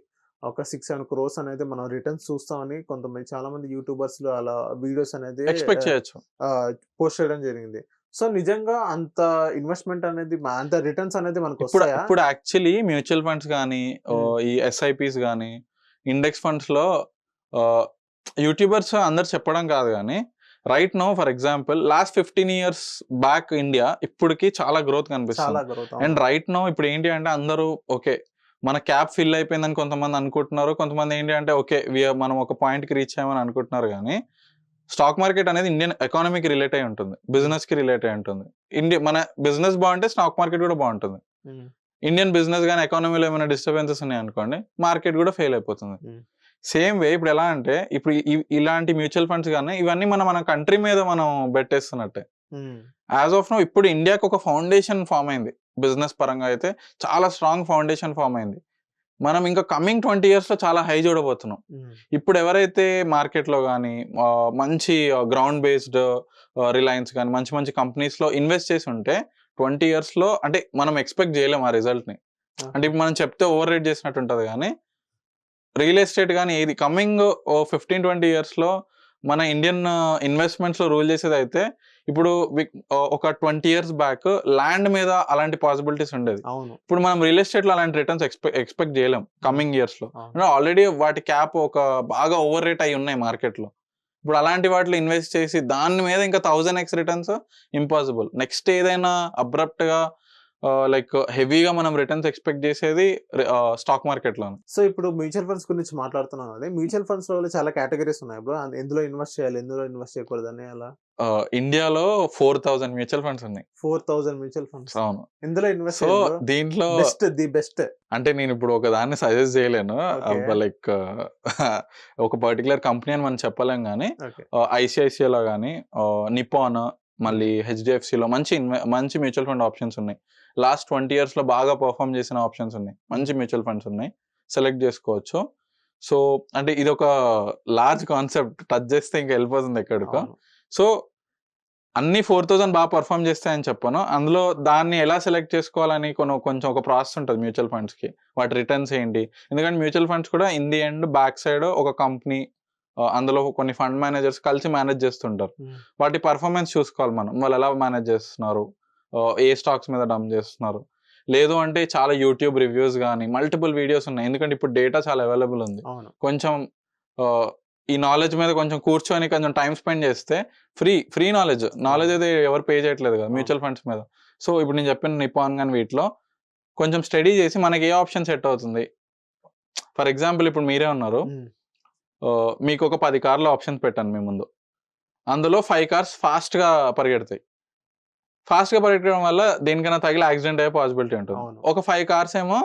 ఒక 6, 7 క్రోర్స్ అనేది మనం రిటర్న్స్ చూస్తామని కొంతమంది చాలామంది యూట్యూబర్స్‌లో అలా వీడియోస్ అనేది ఎక్స్‌పెక్ట్ ఆహ్, చేయొచ్చు. ఆహ్, పోస్ట్ చేయడం జరిగింది. సో, నిజంగా అంత ఇన్వెస్ట్‌మెంట్ అనేది అంత రిటర్న్స్ అనేది మనకొస్తాయా? ఇప్పుడు యాక్చువల్లీ మ్యూచువల్ ఫండ్స్ గాని, హ్మ్. ఈ ఎస్ఐపీస్ గాని, ఇండెక్స్ ఫండ్స్‌లో ఆహ్, యూట్యూబర్స్ అందరూ చెప్పడం కాదు గానీ, right now for example last 15 years back India ఇప్పటికి చాలా గ్రోత్ చాలా కనిపిస్తుంది. గ్రోత్. అండ్ అవును. రైట్ నౌ ఇప్పుడు ఏంటి అంటే అందరూ ఓకే. మన క్యాప్ ఫిల్ అయిపోయిందని కొంతమంది అనుకుంటున్నారు. కొంతమంది ఏంటి అంటే ఓకే. మనం ఒక పాయింట్‌కి రీచ్ అయ్యామని అనుకుంటున్నారు గానీ, స్టాక్ మార్కెట్ అనేది ఇండియన్ ఎకానమీకి రిలేట్ అయ్యి ఉంటుంది. బిజినెస్‌కి రిలేట్ అయ్యి ఉంటుంది. మన బిజినెస్ బావుంటే స్టాక్ మార్కెట్ కూడా బావుంటుంది. హ్మ్. ఇండియన్ బిజినెస్ గాని ఎకానమీలో ఏమైనా డిస్టర్బెన్సెస్ ఉన్నాయనుకోండి, మార్కెట్ కూడా ఫెయిల్ అయిపోతుంది. హ్మ్. సేమ్ వే ఇప్పుడు ఎలా అంటే ఇప్పుడు ఇలాంటి మ్యూచువల్ ఫండ్స్ గాని ఇవన్నీ మన కంట్రీ మీద మనం బెట్టేస్తున్నట్టే. హ్మ్. యాస్ ఆఫ్ నౌ ఇప్పుడు ఇండియాకి ఒక ఫౌండేషన్ ఫార్మ్ అయింది. బిజినెస్ పరంగా అయితే చాలా స్ట్రాంగ్ ఫౌండేషన్ ఫార్మ్ అయింది. మనం ఇంకా కమింగ్ 20 ఇయర్స్‌లో చాలా హై చూడబోతున్నాం. హ్మ్. ఇప్పుడు ఎవరైతే మార్కెట్‌లో గాని మంచి గ్రౌండ్ బేస్డ్ రిలయన్స్ గాని మంచి మంచి కంపెనీస్‌లో ఇన్వెస్ట్ చేసి ఉంటే 20 ఇయర్స్‌లో అంటే మనం ఎక్స్‌పెక్ట్ చేయలేం ఆ రిజల్ట్‌ని. అంటే ఓకే. ఇప్పుడు మనం చెప్తే ఓవర్ రేట్ చేసినట్టు ఉంటది గానీ, రియల్ ఎస్టేట్ గాని ఏది కమింగ్ 15, 20 ఇయర్స్‌లో మన ఇండియన్ ఇన్వెస్ట్‌మెంట్స్‌లో రూల్ చేసేదైతే ఇప్పుడు ఒక 20 ఇయర్స్ బ్యాక్ ల్యాండ్ మీద అలాంటి పాసిబిలిటీస్ ఉండేది. అవును. ఇప్పుడు మనం రియల్ ఎస్టేట్‌లో అలాంటి రిటర్న్స్ ఎక్స్‌పెక్ట్ చేయలేం హ్మ్. కమింగ్ ఇయర్స్‌లో. అవును. అంటే ఆల్రెడీ వాటి క్యాప్ ఒక బాగా ఓవర్ రేట్ అయ్యి ఉన్నాయి మార్కెట్‌లో. ఇప్పుడు అలాంటి వాటిలో ఇన్వెస్ట్ చేసి దాని మీద ఇంకా 1000x రిటర్న్స్ ఇంపాసిబుల్. నెక్స్ట్ ఏదైనా అబ్రప్ట్‌గా లైక్ హెవీగా మనం రిటర్న్స్ ఎక్స్‌పెక్ట్ చేసేది స్టాక్ మార్కెట్‌లోనే. సో, ఇప్పుడు మ్యూచువల్ ఫండ్స్ గురించి మాట్లాడుతున్నాం గదా! మ్యూచువల్ ఫండ్స్‌లో కూడా చాలా కేటగరీస్ ఉన్నాయి బ్రో. ఎందులో ఇన్వెస్ట్ చేయాలి? ఎందులో ఇన్వెస్ట్ చేయకూడదని అలా? ఇండియాలో 4000 మ్యూచువల్ ఫండ్స్ ఉన్నాయి. 4000 మ్యూచువల్ ఫండ్స్. అవును. ఎందులో ఇన్వెస్ట్ సో, చేయాలి బ్రో? దీంట్లో ది బెస్ట్. అంటే నేనిప్పుడు ఒక దాన్ని సజెస్ట్ చేయలేను. ఓకే. లైక్ ఒక పర్టిక్యులర్ కంపెనీ అని మనం చెప్పలేం గానీ, ఓకే. ఐసీఐసీఐలో గానీ, నిప్పాన్, హ్మ్. మళ్ళీ హెచ్‌డీఎఫ్‌సీలో మంచి మ్యూచువల్ ఫండ్ ఆప్షన్స్ ఉన్నాయి. లాస్ట్ 20 ఇయర్స్‌లో బాగా పెర్ఫార్మ్ చేసిన ఆప్షన్స్ ఉన్నాయి. హ్మ్. మంచి మ్యూచువల్ ఫండ్స్ ఉన్నాయి. సెలెక్ట్ జేసుకోవచ్చు. సో, అంటే ఇదొక లార్జ్ కాన్సెప్ట్ టచ్ చేస్తే ఇంక ఎళ్ళిపోతుంది ఎక్కడికో. అవును. సో, అన్ని 4000 పెర్ఫార్మ్ చేస్తాయని చెప్పను. అందులో దాన్ని ఎలా సెలెక్ట్ చేసుకోవాలని కొంచెం ఒక ప్రాసెస్ ఉంటది మ్యూచువల్ ఫండ్స్‌కి. వాటి రిటర్న్స్ ఏంటి? ఎందుకంటే మ్యూచువల్ ఫండ్స్ కూడా in the end back side ఒక కంపెనీ అందులో కొన్ని ఫండ్ మేనేజర్స్ కలిసి మేనేజ్ చేస్తుంటారు. హ్మ్. వాటి పెర్ఫార్మన్స్ చూసుకోవాలి మనం. వాళ్ళు ఎలా మేనేజ్ చేస్తున్నారు? ఏ స్టాక్స్ మీద డంప్ చేస్తున్నారు? లేదు అంటే చాలా యూట్యూబ్ రివ్యూస్ గాని, మల్టిపుల్ వీడియోస్ ఉన్నాయి. ఎందుకంటే ఇప్పుడు డేటా చాలా అవైలబుల్ ఉంది. అవును. కొంచెం ఆహ్, ఈ నాలెడ్జ్ మీద కొంచెం కూర్చొని కొంచెం టైమ్ స్పెండ్ చేస్తే ఫ్రీ నాలెడ్జ్. నాలెడ్జ్ అవును. అయితే ఎవరు పే చేయట్లేదు కదా! అవును. మ్యూచువల్ ఫండ్స్ మీద. సో, ఇప్పుడు నేను చెప్పిన నిప్పాన్ గాని వీటిలో కొంచెం స్టడీ చేసి మనకి ఏ ఆప్షన్ సెట్ అవుతుంది. ఫర్ ఎగ్జాంపుల్ ఇప్పుడు మీరే ఉన్నారు. హ్మ్. మీకొక 10 కార్ల ఆప్షన్స్ పెట్టాను మీ ముందు. అందులో 5 కార్స్ ఫాస్ట్‌గా పరిగెడతాయి. ఫాస్ట్‌గా పరిగెత్తడం వల్ల దేనికైనా తగిలి యాక్సిడెంట్ అయ్యే పాసిబిలిటీ ఉంటుంది. అవును. ఒక 5 కార్స్ ఏమో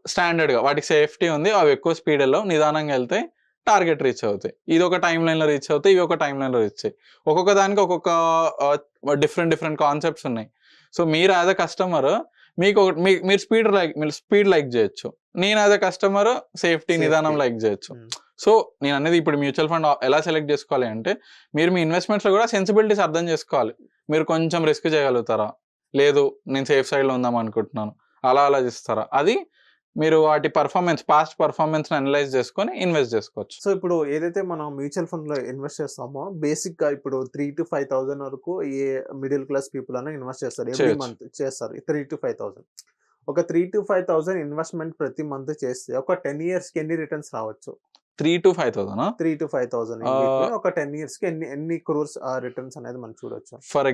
స్టాండర్డ్‌గా వాటికి సేఫ్టీ ఉంది. అవి ఎక్కువ స్పీడ్ ఎళ్ళవు. నిదానంగా ఎళ్తాయి. టార్గెట్ రీచ్ అవుతాయి. ఇదొక టైమ్ లైన్‌లో రీచ్ అవుతాయి. ఇవి ఒక టైమ్ లైన్‌లో రీచ్ అయ్యాయి. ఒక్కొక్క దానికి ఒక్కొక్క డిఫరెంట్ కాన్సెప్ట్స్ ఉన్నాయి. సో, మీరు యాస్ ఎ కస్టమర్ మీకొకటి మీరు స్పీడ్ లైక్ జేయొచ్చు. నేను యాస్ ఎ కస్టమర్ సేఫ్టీ, నిదానం సేఫ్టీ. లైక్ జేయొచ్చు. హ్మ్. సో, నేననేది ఇప్పుడు మ్యూచువల్ ఫండ్ ఎలా సెలెక్ట్ జేసుకోవాలి అంటే, మీరు మీ ఇన్వెస్ట్‌మెంట్స్‌లో గూడా సెన్సిబిలిటీస్ అర్థం జేసుకోవాలి. మీరు కొంచెం రిస్క్ చేయగలుగుతారా? లేదు నేను సేఫ్ సైడ్‌లో ఉందాం అనుకుంటున్నాను. అలా ఆలోచిస్తారా? అది మీరు వాటి పాస్ట్ పెర్ఫార్మన్స్‌ని అనలైజ్ చేసుకొని ఇన్వెస్ట్ జేసుకోవచ్చు. సో, ఇప్పుడు ఏదైతే మనం మ్యూచువల్ ఫండ్‌లో ఇన్వెస్ట్ చేస్తామో, బేసిక్‌గా ఇప్పుడు 3,000-5,000 వరకు ఏ మిడిల్ క్లాస్ పీపుల్ అన్నా ఇన్వెస్ట్ చేస్తారు. ఎవ్రీ చేయొచ్చు. మంత్ చేస్తారు. 3,000-5,000 ఒక 3,000-5,000 ఇన్వెస్ట్‌మెంట్ ప్రతి మంత్ చేస్తే ఒక 10 ఇయర్స్‌కి ఎన్ని రిటర్న్స్ రావచ్చు? 3,000-5,000 3,000-5,000 ఇన్ ఆహ్, బిట్వీన్ ఒక 10 ఇయర్స్‌కి ఎన్ని క్రోర్స్ రిటర్న్స్ అనేది మనం చూడొచ్చు? ఫర్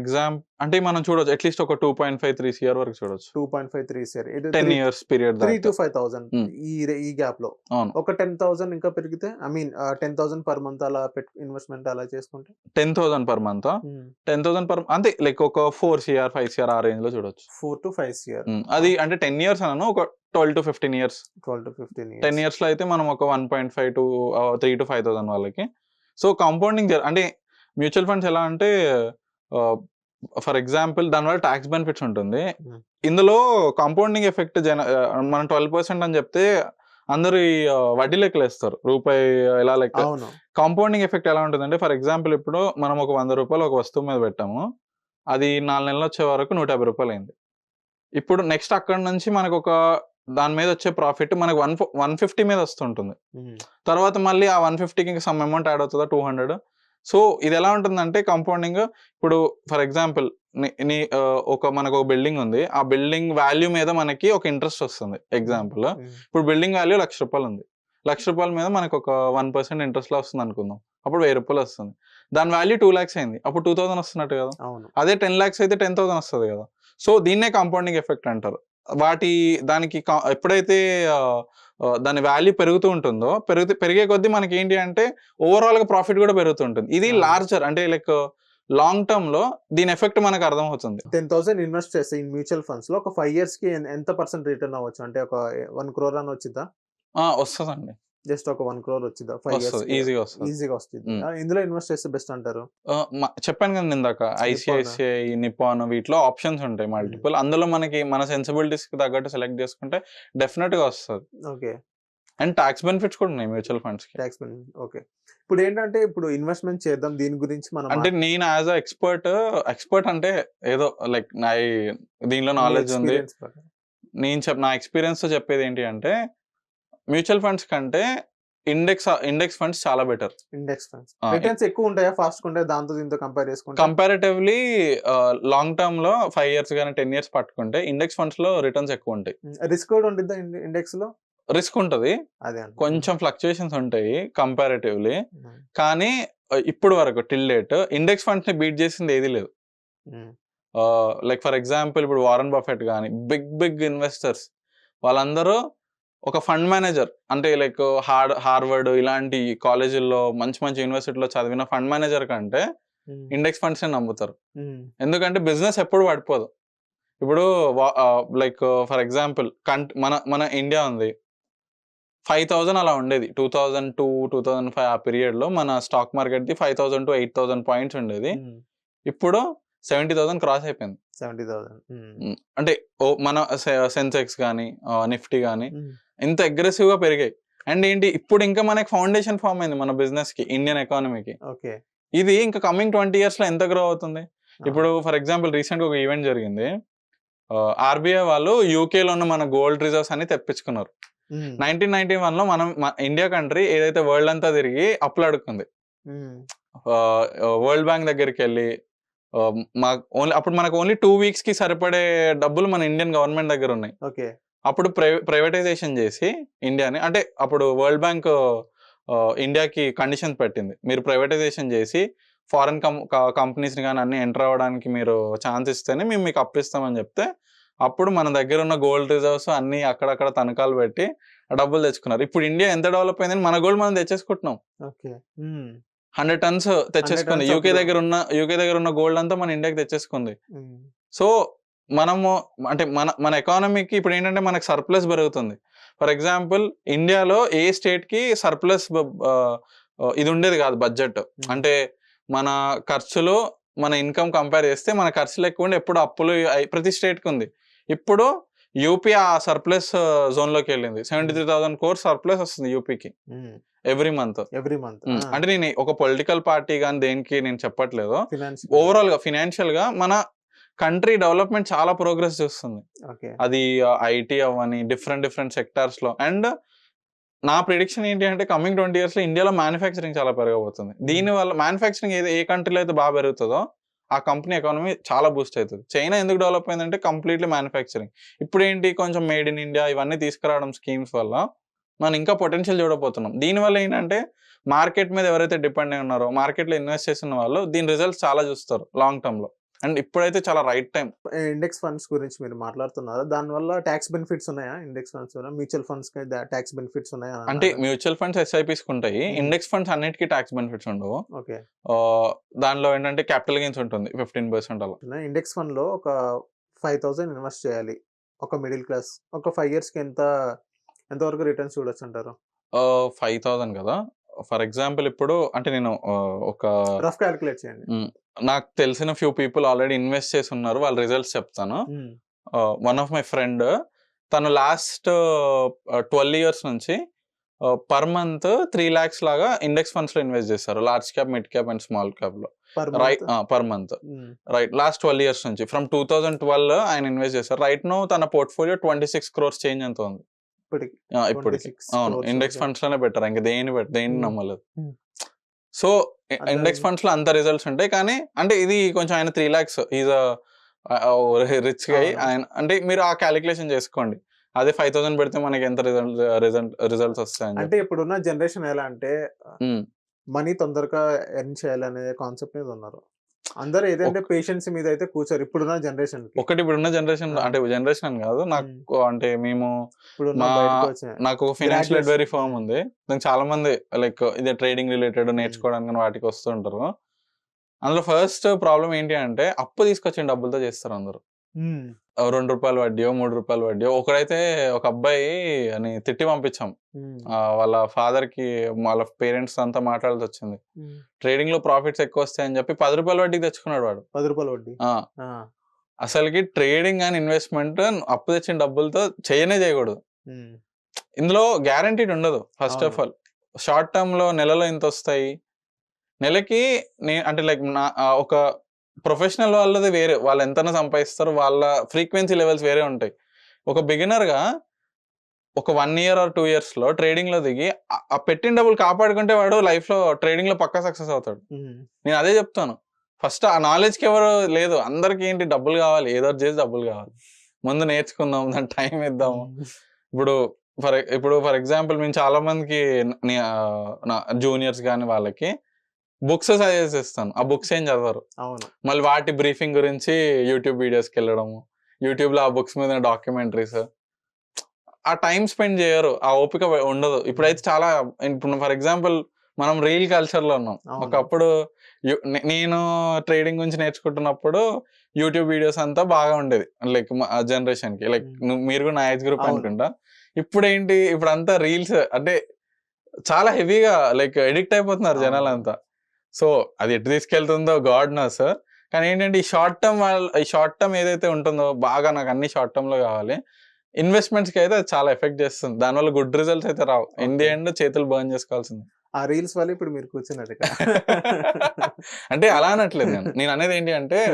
అంటే మనం చూడొచ్చు. అట్‌లీస్ట్ ఒక 2.5, 3 సీఆర్ వరకు చూడొచ్చు. 2.5, 3 సీఆర్. ఇది 10 ఇయర్స్ పీరియడ్ దాకా. 3,000-5,000 హ్మ్. ఈ గ్యాప్‌లో. అవును. ఒక 10,000 ఇంకా పెరిగితే ఐ మీన్ 10,000 పర్ మంత్ అలా ఇన్వెస్ట్‌మెంట్ అలా చేసుకుంటే? 10,000 పర్ మంతా? హ్మ్. 10,000 అంతే లైక్ ఒక 4 సీఆర్, 5 సీఆర్ ఆ రేంజ్‌లో చూడొచ్చు. 4-5 సీఆర్. అది ఓకే. అంటే 10 ఇయర్స్ అనను. ఒక 12-15 ఇయర్స్. 12-15 10 ఇయర్స్. ఇయర్స్‌లో అయితే మనం ఒక 1.5 టు 3,000-5,000 వాళ్ళకి. సో, కాంపౌండింగ్ అంటే మ్యూచువల్ ఫండ్స్ ఎలా అంటే ఆహ్, ఫర్ ఎగ్జాంపుల్ దానివల్ల టాక్స్ బెనిఫిట్స్ ఉంటుంది. హ్మ్. ఇందులో కాంపౌండింగ్ ఎఫెక్ట్ మనం 12% అని చెప్తే అందరూ ఈ వడ్డీ లెక్కలేస్తారు. రూపాయి ఎలా లెక్క అవును. కాంపౌండింగ్ ఎఫెక్ట్ ఎలా ఉంటుందంటే ఫర్ ఎగ్జాంపుల్ ఇప్పుడు మనం ఒక రూ. 100 ఒక వస్తువు మీద పెట్టాము. అది 4 నెలలొచ్చే వరకు రూ. 150 అయింది. ఇప్పుడు నెక్స్ట్ అక్కడి నుంచి మనకొక దాని మీదొచ్చే ప్రాఫిట్ మనకు 150 మీద వస్తుంటుంది. హ్మ్. తర్వాత మళ్ళీ ఆ 150కి ఇంక సమ్ అమౌంట్ యాడ్ అవుతదా 200. సో, ఇదెలా ఉంటుందంటే కాంపౌండింగ్ ఇప్పుడు ఫర్ ఎగ్జాంపుల్ మనకొక బిల్డింగ్ ఉంది. ఆ బిల్డింగ్ వాల్యూ మీద మనకి ఒక ఇంట్రెస్ట్ వస్తుంది. హ్మ్. ఎగ్జాంపుల్ హ్మ్. ఇప్పుడు బిల్డింగ్ వాల్యూ రూ. 1,00,000 ఉంది. రూ. 1,00,000 మీద మనకొక 1% ఇంట్రెస్ట్‌లో వస్తుందనుకుందాం. అప్పుడు రూ. 1,000 వస్తుంది. దాని వాల్యూ 2,00,000 అయింది. అప్పుడు 2,000 వస్తున్నట్టు కదా! అవును. అదే 10,00,000 అయితే 10,000 వస్తది కదా! సో, దీన్నే కాంపౌండింగ్ ఎఫెక్ట్ అంటారు. వాటి దానికి ఎప్పుడైతే దాని వాల్యూ పెరుగుతూ ఉంటుందో పెరిగే కొద్దీ మనకి ఏంటి అంటే ఓవరాల్ గా ప్రాఫిట్ కూడా పెరుగుతుంటుంది. ఇది లార్జర్ అంటే లైక్ లాంగ్ టర్మ్ లో దీని ఎఫెక్ట్ మనకు అర్థమవుతుంది. 10,000 ఇన్వెస్ట్ చేస్తే ఇన్ మ్యూచువల్ ఫండ్స్ లో ఒక 5 ఇయర్స్ కి ఎంత పర్సెంట్ రిటర్న్ అవ్వచ్చు? అంటే ఒక 1 crore అని వచ్చిద్దా? వస్తుందండి, జస్ట్ ఒక 1 crore వచ్చిద్దా 5 ఇయర్స్? వస్తుంది, ఈజీగా వస్తుంది. ఈజీగా వస్తుంది. ఇందులో ఇన్వెస్ట్ చేస్తే బెస్ట్ అంటారు? చెప్పాను కదా ఇందాక, ఐసిఐసిఐ, నిపాన్ వీటిలో ఆప్షన్స్ ఉంటాయి మల్టిపుల్. అందులో మనకి మన సెన్సిబిలిటీస్ కి తగ్గట్టు సెలెక్ట్ చేసుకుంటే డెఫినెట్ గా వస్తుంది. ఓకే. అండ్ టాక్స్ బెనిఫిట్స్ కూడా ఉన్నాయి మ్యూచువల్ ఫండ్స్ కి. Talks benefit. ఓకే. ఇప్పుడు ఏంటంటే ఇప్పుడు ఇన్వెస్ట్మెంట్ చేద్దాం దీని గురించి మనం అంటే నేను యాజ్ ఎక్స్పర్ట్ అంటే ఏదో లైక్ దీనిలో నాలెడ్జ్ ఉంది. నా ఎక్స్పీరియన్స్ తో చెప్పేది ఏంటి అంటే మ్యూచువల్ ఫండ్స్ కంటే ఇండెక్స్ ఫండ్స్ చాలా బెటర్. ఇండెక్స్ ఫండ్స్ రిటర్న్స్ ఎక్కువ ఉంటాయా, ఫాస్ట్ ఉంటాయా దాంతో దీంతో కంపేర్ చేసుకుంటే? కంపారిటివ్లీ లాంగ్ టర్మ్ లో 5 years కానీ 10 years పట్టుకుంటే ఇండెక్స్ ఫండ్స్ లో రిటర్న్స్ ఎక్కువ ఉంటాయి. రిస్క్ కూడా ఉంటుందా ఇండెక్స్ లో? రిస్క్ ఉంటది, అదే కొంచెం ఫ్లక్చుయేషన్స్ ఉంటాయి కంపారిటివ్లీ. కానీ ఇప్పుడు వరకు టిల్ డేట్ ఇండెక్స్ ఫండ్స్ ని బీట్ చేసింది ఏది లేదు. లైక్ ఫర్ ఎగ్జాంపుల్ ఇప్పుడు వారన్ బఫెట్ కానీ బిగ్ ఇన్వెస్టర్స్ వాళ్ళందరూ ఒక ఫండ్ మేనేజర్ అంటే లైక్ హార్వర్డ్ ఇలాంటి కాలేజీల్లో మంచి యూనివర్సిటీలో చదివిన ఫండ్ మేనేజర్ కంటే ఇండెక్స్ ఫండ్స్ ని నమ్ముతారు. ఎందుకంటే బిజినెస్ ఎప్పుడు పడిపోదు. ఇప్పుడు లైక్ ఫర్ ఎగ్జాంపుల్ మన ఇండియా ఉంది, 5,000 అలా ఉండేది 2002, 2005 ఆ పీరియడ్ లో మన stock market the 5,000 to 8,000 points ఉండేది. ఇప్పుడు 70,000 క్రాస్ అయిపోయింది. 70,000 అంటే మన సెన్సెక్స్ కానీ నిఫ్టీ కానీ ఇంత అగ్రెసివ్ గా పెరిగాయి. అండ్ ఏంటి ఇప్పుడు ఇంకా మనకి ఫౌండేషన్ ఫామ్ అయింది మన బిజినెస్ కి, ఇండియన్ ఎకానమీకి. ఓకే. ఇది ఇంకా కమింగ్ 20 years లో ఎంత గ్రో అవుతుంది. ఇప్పుడు ఫర్ ఎగ్జాంపుల్ రీసెంట్ గా ఒక ఈవెంట్ జరిగింది. ఆర్బీఐ వాళ్ళు యూకే లో ఉన్న మన గోల్డ్ రిజర్వ్స్ అని తెప్పించుకున్నారు. 1991 లో మనం ఇండియా కంట్రీ ఏదైతే వరల్డ్ అంతా తిరిగి అప్పులు అడుక్కుంది. వరల్డ్ బ్యాంక్ దగ్గరికి వెళ్ళి అప్పుడు మనకు ఓన్లీ 2 weeks కి సరిపడే డబ్బులు మన ఇండియన్ గవర్నమెంట్ దగ్గర ఉన్నాయి. అప్పుడు ప్రైవేటైజేషన్ చేసి ఇండియాని, అంటే అప్పుడు వరల్డ్ బ్యాంక్ ఇండియాకి కండిషన్స్ పెట్టింది, మీరు ప్రైవేటైజేషన్ చేసి ఫారెన్ కంపెనీస్ని కానీ అన్ని ఎంటర్ అవ్వడానికి మీరు ఛాన్స్ ఇస్తేనే మేము మీకు అప్పిస్తామని చెప్తే అప్పుడు మన దగ్గర ఉన్న గోల్డ్ రిజర్వ్స్ అన్ని అక్కడక్కడ తనఖాలు పెట్టి డబ్బులు తెచ్చుకున్నారు. ఇప్పుడు ఇండియా ఎంత డెవలప్ అయిందని మన గోల్డ్ మనం తెచ్చేసుకుంటున్నాం. 100 tons తెచ్చేసుకుంది. యూకే దగ్గర ఉన్న గోల్డ్ అంతా మన ఇండియాకి తెచ్చేసుకుంది. సో మనము అంటే మన ఎకానమీకి ఇప్పుడు ఏంటంటే మనకు సర్ప్లస్ పెరుగుతుంది. ఫర్ ఎగ్జాంపుల్ ఇండియాలో ఏ స్టేట్ కి సర్ప్లస్ ఇది ఉండేది కాదు బడ్జెట్. అంటే మన ఖర్చులు మన ఇన్కమ్ కంపేర్ చేస్తే మన ఖర్చులు ఎక్కువ ఉండి ఎప్పుడు అప్పులు ప్రతి స్టేట్ కి ఉంది. ఇప్పుడు యూపీ ఆ సర్ప్లస్ జోన్ లోకి వెళ్ళింది. 73,000 crores సర్ప్లస్ వస్తుంది యూపీకి ఎవ్రీ మంత్. అంటే నేను ఒక పొలిటికల్ పార్టీ కానీ దేనికి నేను చెప్పట్లేదు, ఓవరాల్ గా ఫినాన్షియల్ గా మన కంట్రీ డెవలప్మెంట్ చాలా ప్రోగ్రెస్ చూస్తుంది. అది ఐటీ అవని డిఫరెంట్ సెక్టార్స్ లో. అండ్ నా ప్రిడిక్షన్ ఏంటి అంటే కమింగ్ 20 years లో ఇండియాలో మ్యానుఫ్యాక్చరింగ్ చాలా పెరగబోతుంది. దీనివల్ల మ్యానుఫ్యాక్చరింగ్ ఏ కంట్రీలో అయితే బాగా పెరుగుతుందో ఆ కంపెనీ ఎకానమీ చాలా బూస్ట్ అవుతుంది. చైనా ఎందుకు డెవలప్ అయిందంటే కంప్లీట్లీ మ్యానుఫ్యాక్చరింగ్. ఇప్పుడు ఏంటి కొంచెం మేడ్ ఇన్ ఇండియా ఇవన్నీ తీసుకురావడం స్కీమ్స్ వల్ల మనం ఇంకా పొటెన్షియల్ చూడబోతున్నాం. దీనివల్ల ఏంటంటే మార్కెట్ మీద ఎవరైతే డిపెండ్ అయి ఉన్నారో, మార్కెట్లో ఇన్వెస్ట్ చేసిన వాళ్ళు దీని రిజల్ట్స్ చాలా చూస్తారు లాంగ్ టర్మ్ లో. అండ్ ఇప్పుడైతే చాలా రైట్ టైం. ఇండెక్స్ ఫండ్స్ గురించి మీరు మాట్లాడుతున్నారు, దానివల్ల ట్యాక్స్ బెనిఫిట్స్ ఉన్నాయా? ఇండెక్స్ ఫండ్స్ మ్యూచువల్ ఫండ్స్ కి ట్యాక్స్ బెనిఫిట్స్ ఉన్నాయా? అంటే మ్యూచువల్ ఫండ్స్ ఎస్ఐపిస్ ఉంటాయి, ఇండెక్స్ ఫండ్స్ అన్నిటికీ ట్యాక్స్ బెనిఫిట్స్ ఉండవు. దానిలో ఏంటంటే క్యాపిటల్ గెయిన్స్ ఉంటుంది 15% అలా. ఇండెక్స్ ఫండ్ లో ఒక 5,000 ఇన్వెస్ట్ చేయాలి ఒక మిడిల్ క్లాస్, ఒక 5 years కి ఎంతవరకు రిటర్న్స్ చూడొచ్చు అంటారు? 5,000 కదా. ఫర్ ఎగ్జాంపుల్ ఇప్పుడు అంటే నేను ఒక రఫ్ క్యాలిక్యులేట్ చేయండి. నాకు తెలిసిన ఫ్యూ పీపుల్ ఆల్రెడీ ఇన్వెస్ట్ చేసి ఉన్నారు, వాళ్ళ రిజల్ట్స్ చెప్తాను. వన్ ఆఫ్ మై ఫ్రెండ్ తను లాస్ట్ 12 years నుంచి పర్ మంత్ 3 lakhs లాగా ఇండెక్స్ ఫండ్స్ లో ఇన్వెస్ట్ చేస్తారు, large cap, mid cap and small cap లో. Right, per month. Right, last 12 years నుంచి ఫ్రమ్ 2012 ఆయన ఇన్వెస్ట్ చేస్తారు. రైట్ నో తన పోర్ట్ఫోలియో 26 crores చేంజ్ ఎంత ఉంది ఇప్పటికి. అవును, ఇండెక్స్ ఫండ్స్ లోనే బెటర్, ఇంకా దేని నమ్మలేదు. సో ఇండెక్స్ ఫండ్స్ లో అంత రిజల్ట్స్ ఉంటాయి. కానీ అంటే ఇది కొంచెం ఆయన 3 lakhs ఈజ్ రిచ్ గా ఆయన, అంటే మీరు ఆ క్యాలిక్యులేషన్ చేసుకోండి. అదే 5,000 పెడితే మనకి ఎంత రిజల్ట్స్ వస్తాయి అంటే ఇప్పుడున్న జనరేషన్ ఎలా అంటే మనీ తొందరగా ఎర్న్ చేయాలనే కాన్సెప్ట్ మీద ఉన్నారు. అందరూ ఏదంటే పేషెన్స్ మీద అయితే కూర్చోరు ఇప్పుడున్న జనరేషన్‌కి. ఒకటి ఇప్పుడున్న జనరేషన్ ఆ! అంటే జనరేషన్ అని కాదు. హ్మ్. నాకు అంటే మేము ఇప్పుడున్న మా బయటకొచ్చిన నాకు ఫైనాన్షియల్ గ్రాడ్యుయేట్స్. అడ్వైజరీ ఫర్మ్ ఉంది. దానికి చాలా మంది లైక్ ఇదే ట్రేడింగ్ రిలేటెడ్ హ్మ్. నేర్చుకోవడానికి వాటికి వస్తూ ఉంటారు. అందులో ఫస్ట్ ప్రాబ్లమ్ ఏంటి అంటే అప్పు తీసుకొచ్చిన డబ్బులతో చేస్తారు అందరూ. హ్మ్. రూ. 2 వడ్డీయో, రూ. 3 వడ్డీయో. ఒకడైతే ఒక అబ్బాయి అని తిట్టి పంపించాం. హ్మ్. వాళ్ళ ఫాదర్‌కి వాళ్ళ పేరెంట్స్ అంతా మాట్లాడాల్సొచ్చింది. హ్మ్. ట్రేడింగ్‌లో ప్రాఫిట్స్ ఎక్కువొస్తాయని చెప్పి రూ. 10 వడ్డీకి తెచ్చుకున్నాడు వాడు. రూ. 10 వడ్డీ. ఆ! ఆ! అసలకి ట్రేడింగ్ గాని, ఇన్వెస్ట్‌మెంట్ అప్పు తెచ్చిన డబ్బులతో చేయకూడదు. హ్మ్. ఇందులో గ్యారంటీడ్ ఉండదు ఫస్ట్ అవును. Of all. షార్ట్ టర్మ్‌లో నెలలో ఇంతొస్తాయి. నెలకి అంటే లైక్ ఒక ప్రొఫెషనల్ వాళ్ళది వేరే. వాళ్ళు ఎంతైనా సంపాదిస్తారు. వాళ్ళ ఫ్రీక్వెన్సీ లెవెల్స్ వేరే ఉంటాయి. ఒక బిగినర్‌గా ఒక 1 ఇయర్ ఆర్ 2 ఇయర్స్‌లో ట్రేడింగ్‌లో దిగి ఆ పెట్టిన డబ్బులు కాపాడుకుంటే వాడు లైఫ్‌లో ట్రేడింగ్‌లో పక్కా సక్సెస్ అవుతాడు. హ్మ్. నేను అదే చెప్తాను. ఫస్ట్ ఆ నాలెడ్జ్‌కి ఎవరు లేదు. అందరికి ఏంటి డబ్బులు కావాలి. ఏదో ఒకటి చేసి డబ్బులు కావాలి. ముందు నేర్చుకుందాం. దానికి టైం ఇద్దాము. హ్మ్. ఇప్పుడు ఫర్ ఎగ్జాంపుల్ మేము చాలా మందికి నా జూనియర్స్ గాని వాళ్ళకి బుక్స్ సజెస్ట్ చేస్తాను. ఆ బుక్స్ ఏం చదవరు. అవును. మళ్ళీ వాటి బ్రీఫింగ్ గురించి యూట్యూబ్ వీడియోస్‌కెళ్ళడము. యూట్యూబ్‌లో ఆ బుక్స్ మీద డాక్యుమెంటరీస్. ఆ టైమ్ స్పెండ్ చేయరు. ఆ ఓపిక ఉండదు. హ్మ్. ఇప్పుడైతే చాలా ఇప్పుడు ఫర్ ఎగ్జాంపుల్ మనం రీల్ కల్చర్‌లో ఉన్నాం. అవును. ఒకప్పుడు నేను ట్రేడింగ్ గురించి నేర్చుకుంటున్నప్పుడు యూట్యూబ్ వీడియోస్ అంతా బాగా ఉండేది. లైక్ మా జనరేషన్‌కి. లైక్ హ్మ్. మీరు కూడా నా ఏజ్ గ్రూపే అవును. అనుకుంటా. ఇప్పుడేంటి ఇప్పుడంతా రీల్స్ అంటే చాలా హెవీగా లైక్ అడిక్ట్ అయిపోతున్నారు అవునవును. జనాలంతా. సో, అది ఎటు తీసుకెళ్తుందో గాడ్ నోస్. కానీ ఏంటంటే ఈ షార్ట్ టర్మ్ ఏదైతే ఉంటుందో బాగా నాకు అన్ని షార్ట్ టర్మ్‌లో కావాలి. ఇన్వెస్ట్‌మెంట్స్‌కైతే అది చాలా ఎఫెక్ట్ చేస్తుంది. దానివల్ల గుడ్ రిజల్ట్స్ అయితే రావు. In the okay. ఎండ్ చేతులు బర్న్ చేసుకోవాల్సిందే. ఆ రీల్స్ వల్ల ఇప్పుడు మీరు కూర్చున్నారు ఇక్కడ. అంటే అలా అనట్లేదు నేను. నేననేది ఏంటి అంటే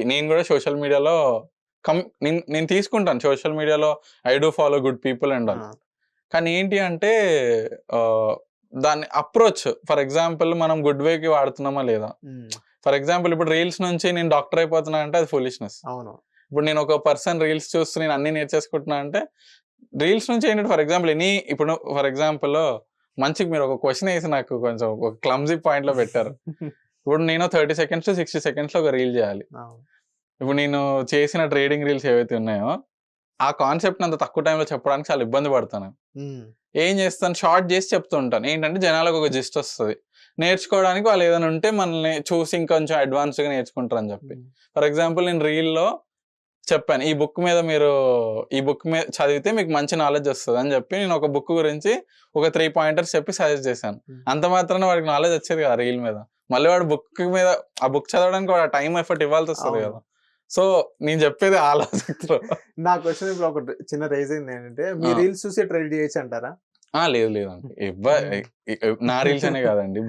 నేను కూడా సోషల్ మీడియాలో నేను తీసుకుంటాను. సోషల్ మీడియాలో I do follow good people and all. ఆ! కానీ ఏంటి అంటే ఆహ్, దాన్ని అప్రోచ్ ఫర్ ఎగ్జాంపుల్ మనం గుడ్ వేకి వాడుతున్నామా లేదా? హ్మ్. ఫర్ ఎగ్జాంపుల్ ఇప్పుడు రీల్స్ నుంచి నేను డాక్టర్ అయిపోతున్నా అంటే అది ఫూలిష్‌నెస్. అవును. ఇప్పుడు నేను ఒక పర్సన్ రీల్స్ చూస్తూ నేను అన్నీ నేర్చేసుకుంటున్నా అంటే రీల్స్ నుంచి ఏంటంటే ఫర్ ఎగ్జాంపుల్ మంచిగా మీరు ఒక క్వెషన్ ఏసి నాకు కొంచెం ఒక క్లమ్జీ పాయింట్‌లో పెట్టారు. ఇప్పుడు నేను 30 సెకండ్స్ టు 60 సెకండ్స్‌లో ఒక రీల్ చేయాలి. అవును. ఇప్పుడు నేను చేసిన ట్రేడింగ్ రీల్స్ ఏవైతే ఉన్నాయో, ఆ కాన్సెప్ట్‌ని అంత తక్కువ టైమ్‌లో చెప్పడానికి చాలా ఇబ్బంది పడతాను. హ్మ్. ఏం చేస్తాను షార్ట్ చేసి చెప్తూ ఉంటాను. ఏంటంటే జనాలకు ఒక జిస్ట్ వస్తది. నేర్చుకోవడానికి వాళ్ళు ఏదైనా ఉంటే మనల్ని చూసి ఇంకొంచెం అడ్వాన్స్‌గా నేర్చుకుంటారని చెప్పి. హ్మ్. ఫర్ ఎగ్జాంపుల్ నేను రీల్‌లో చెప్పాను. ఈ బుక్ మీద చదివితే మీకు మంచి నాలెడ్జ్ వస్తదని చెప్పి నేను ఒక బుక్ గురించి ఒక 3 పాయింటర్స్ చెప్పి సజెస్ట్ చేశాను. హ్మ్. అంత మాత్రాన వాడికి నాలెడ్జ్ వచ్చేది కాదు రీల్ మీద. మళ్ళీ వాడు ఆ బుక్ చదవడానికి వాడు టైమ్ ఎఫర్ట్ ఇవ్వాల్సొస్తది అవును. కదా! సో, నేను చెప్పేది ఆ లాజిక్‌తో. నా క్వెషన్ ఇప్పుడు ఒకటి చిన్న రైజ్ అయింది ఏంటంటే, మీ ఆ! రీల్స్ చూసి ట్రైల్ చేయొచ్చంటారా? లేదు లేదండి. హ్మ్. నా రీల్స్ అనే కాదండి.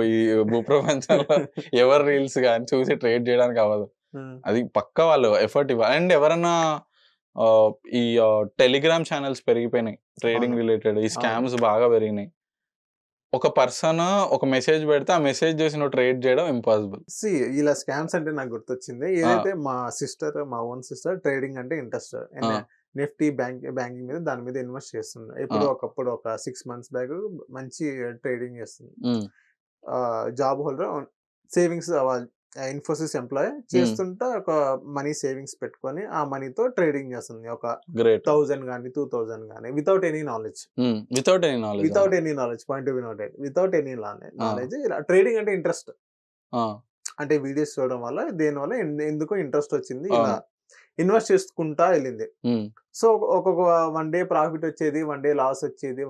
ఈ భూప్రపంచంలో ఎవరి రీల్స్ గాని చూసి ట్రేడ్ చేయడానికి అవ్వదు. హ్మ్. అది పక్కా వాళ్ళు ఎఫర్ట్ ఇవ్వాలి. అండ్ ఎవరన్నా ఆహ్, టెలిగ్రామ్ చానెల్స్ పెరిగిపోయినాయి. అవును. ట్రేడింగ్ రిలేటెడ్ ఈ అవును. స్కామ్స్ బాగా పెరిగినాయి. ఒక పర్సన్ ఒక మెసేజ్ పెడితే ఆ మెసేజ్ చూసి నువ్వు ట్రేడ్ చేయడం ఇంపాసిబుల్. సీ ఇలా స్కామ్స్ అంటే నాకు గుర్తొచ్చింది. ఆ! ఏదైతే మా ఓన్ సిస్టర్ ట్రేడింగ్ అంటే ఇంట్రెస్ట్. ఆ! నిఫ్టీ బ్యాంకింగ్ మీద దాని మీద ఇన్వెస్ట్ చేస్తుంది. ఆ! ఒకప్పుడు ఒక 6 మంత్స్ బ్యాక్ మంచి ట్రేడింగ్ చేస్తుంది. హ్మ్. Job holder savings Infosys employee హ్మ్. చేస్తుంటే ఒక మనీ సేవింగ్స్ పెట్టుకొని ఆ మనీతో ట్రేడింగ్ చేస్తుంది. ఒక గ్రేట్. 1000 గాని, 2000 గాని వితౌట్ ఎనీ నాలెడ్జ్. హ్మ్. వితౌట్ ఎనీ నాలెడ్జ్ అండి. Point to be noted. Without any ఆ! నాలెడ్జ్ ఇలా ట్రేడింగ్ అంటే ఇంట్రెస్ట్. ఆ! అంటే వీడియోస్ చూడడం వల్ల దేనివల్ల ఎందుకో ఇంట్రెస్ట్ వచ్చింది. ఇలా అవును. ఇన్వెస్ట్ చేసుకుంటా ఎళ్ళింది. హ్మ్. సో, ఒక్కొక్క వన్ డే ప్రాఫిట్ వచ్చేది. వన్ డే లాస్ వచ్చేది.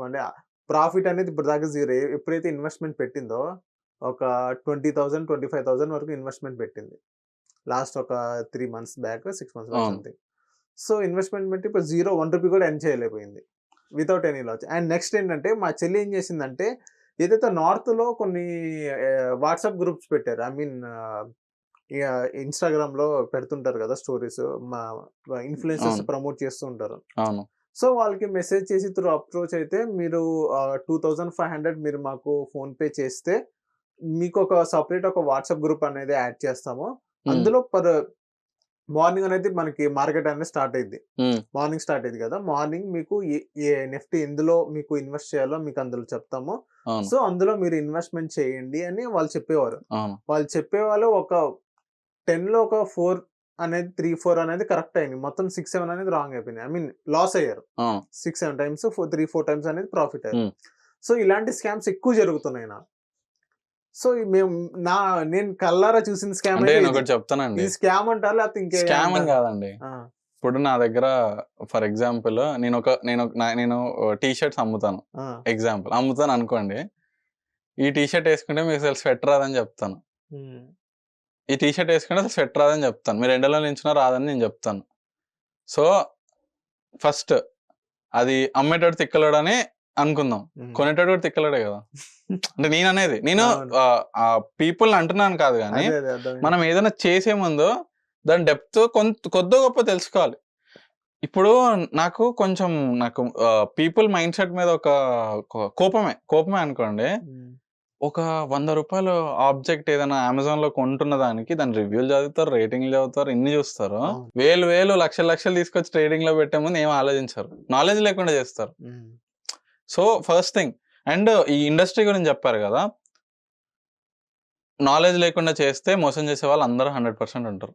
ప్రాఫిట్ అనేది ఇప్పటిదాకా జీరో. ఎప్పుడైతే ఇన్వెస్ట్‌మెంట్ పెట్టిందో ఒక 20,000, 25,000 వరకు ఇన్వెస్ట్‌మెంట్ పెట్టింది. లాస్ట్ ఒక 3 మంత్స్ బ్యాక్, 6 మంత్స్ బ్యాక్ అవును. సంథింగ్. సో, ఇన్వెస్ట్‌మెంట్ పెట్టి ఇప్పుడు జీరో రూ. 1 కూడా ఎర్న్ చేయలేకపోయింది. Without any loss. And next ఏంటంటే మా చెల్లి ఏం చేసిందంటే ఏదైతే నార్త్‌లో కొన్ని వాట్సాప్ గ్రూప్స్ పెట్టారు. ఐ మీన్ ఇగ ఇన్‌స్టాగ్రామ్‌లో పెడుతుంటారు గదా! స్టోరీస్. మా ఇన్‌ఫ్లుయెన్సర్స్ అవును. ప్రమోట్ చేస్తూ ఉంటారు. అవును. సో, వాళ్ళకి మెసేజ్ చేసి అప్రోచ్ అయితే మీరు 2500 మీరు మాకు ఫోన్‌పే చేస్తే మీకొక సెపరేట్ ఒక వాట్సాప్ గ్రూప్ అనేది యాడ్ చేస్తాము. హ్మ్. అందులో మార్నింగ్ అనేది మనకి మార్కెట్ అనేది స్టార్ట్ అయిద్ది. హ్మ్. మార్నింగ్ స్టార్ట్ అయ్యిద్ది కదా! మార్నింగ్ మీకు నిఫ్టీ ఎందులో మీకు ఇన్వెస్ట్ చేయాలో మీకు అందులో చెప్తాము. అవును. సో, అందులో మీరు ఇన్వెస్ట్‌మెంట్ చేయండి అని వాళ్ళు చెప్పేవారు. అవును. వాళ్ళు చెప్పేవాళ్ళు ఒక 10లో ఒక 4 అనేది 3, 4 అనేది కరెక్ట్ అయింది. మొత్తం 6, 7 అనేది రాంగ్ అయిపోయింది. ఐ మీన్ లాస్ అయ్యారు. అవును. 6, 7 టైమ్స్ 3, 4 టైమ్స్ అనేది ప్రాఫిట్ అయ్యారు. హ్మ్. సో, ఇలాంటి స్కామ్స్ ఎక్కువ జరుగుతున్నాయి నాకు. సో, నేను కళ్ళారా చూసిన స్కామ్ అంటే అయితే ఇది. నేనొకటి చెప్తానండి. ఇది స్కామ్ అంటారా? లేకపోతే ఇంకేమైనా స్కామ్ అని అంటారా? కాదండి. ఆ! ఇప్పుడు నా దగ్గర ఫర్ ఎగ్జాంపుల్ నేను టీ షర్ట్స్ అమ్ముతాను. ఆ! ఎగ్జాంపుల్ అమ్ముతాను అనుకోండి. ఈ టీ షర్ట్ ఏసుకుంటే మీకసలు స్వెట్ రాదని చెప్తాను. హ్మ్. ఈ టీ షర్ట్ ఏసుకుంటే అసలు స్వెట్ రాదని చెప్తాను. మీరు ఎండలో నించున్నా రాదని నేను చెప్తాను. సో, ఫస్ట్ అది అమ్మేటోడు తిక్కలోడని అనుకుందాం. హ్మ్. కొనేటోడు కూడా తిక్కలోడే కదా! అంటే నేననేది. నేను అవును. పీపుల్‌ని అంటున్నాను కాదు గానీ, అదే అర్థమైంది. మనం ఏదైనా చేసే ముందు దాని డెప్త్ కొద్దో గొప్పో తెలుసుకోవాలి. ఇప్పుడు నాకు పీపుల్ మైండ్ సెట్ మీద ఒక కోపమే అనుకోండి. హ్మ్. ఒక రూ. 100 ఆబ్జెక్ట్ ఏదైనా అమెజాన్‌లో కొంటున్న దానికి దాని రివ్యూలు చదువుతారు, రేటింగ్‌లు చదువుతారు, ఇన్ని చూస్తారు. అవును. వేలు, లక్షలు తీసుకొచ్చి ట్రేడింగ్‌లో పెట్టే ముందు ఏమి ఆలోచించరు. నాలెడ్జ్ లేకుండా చేస్తారు. హ్మ్. సో, ఫస్ట్ థింగ్ అండ్ ఈ ఇండస్ట్రీ గురించి చెప్పారు కదా! నాలెడ్జ్ లేకుండా చేస్తే మోసం చేసే వాళ్ళు అందరూ 100% ఉంటారు.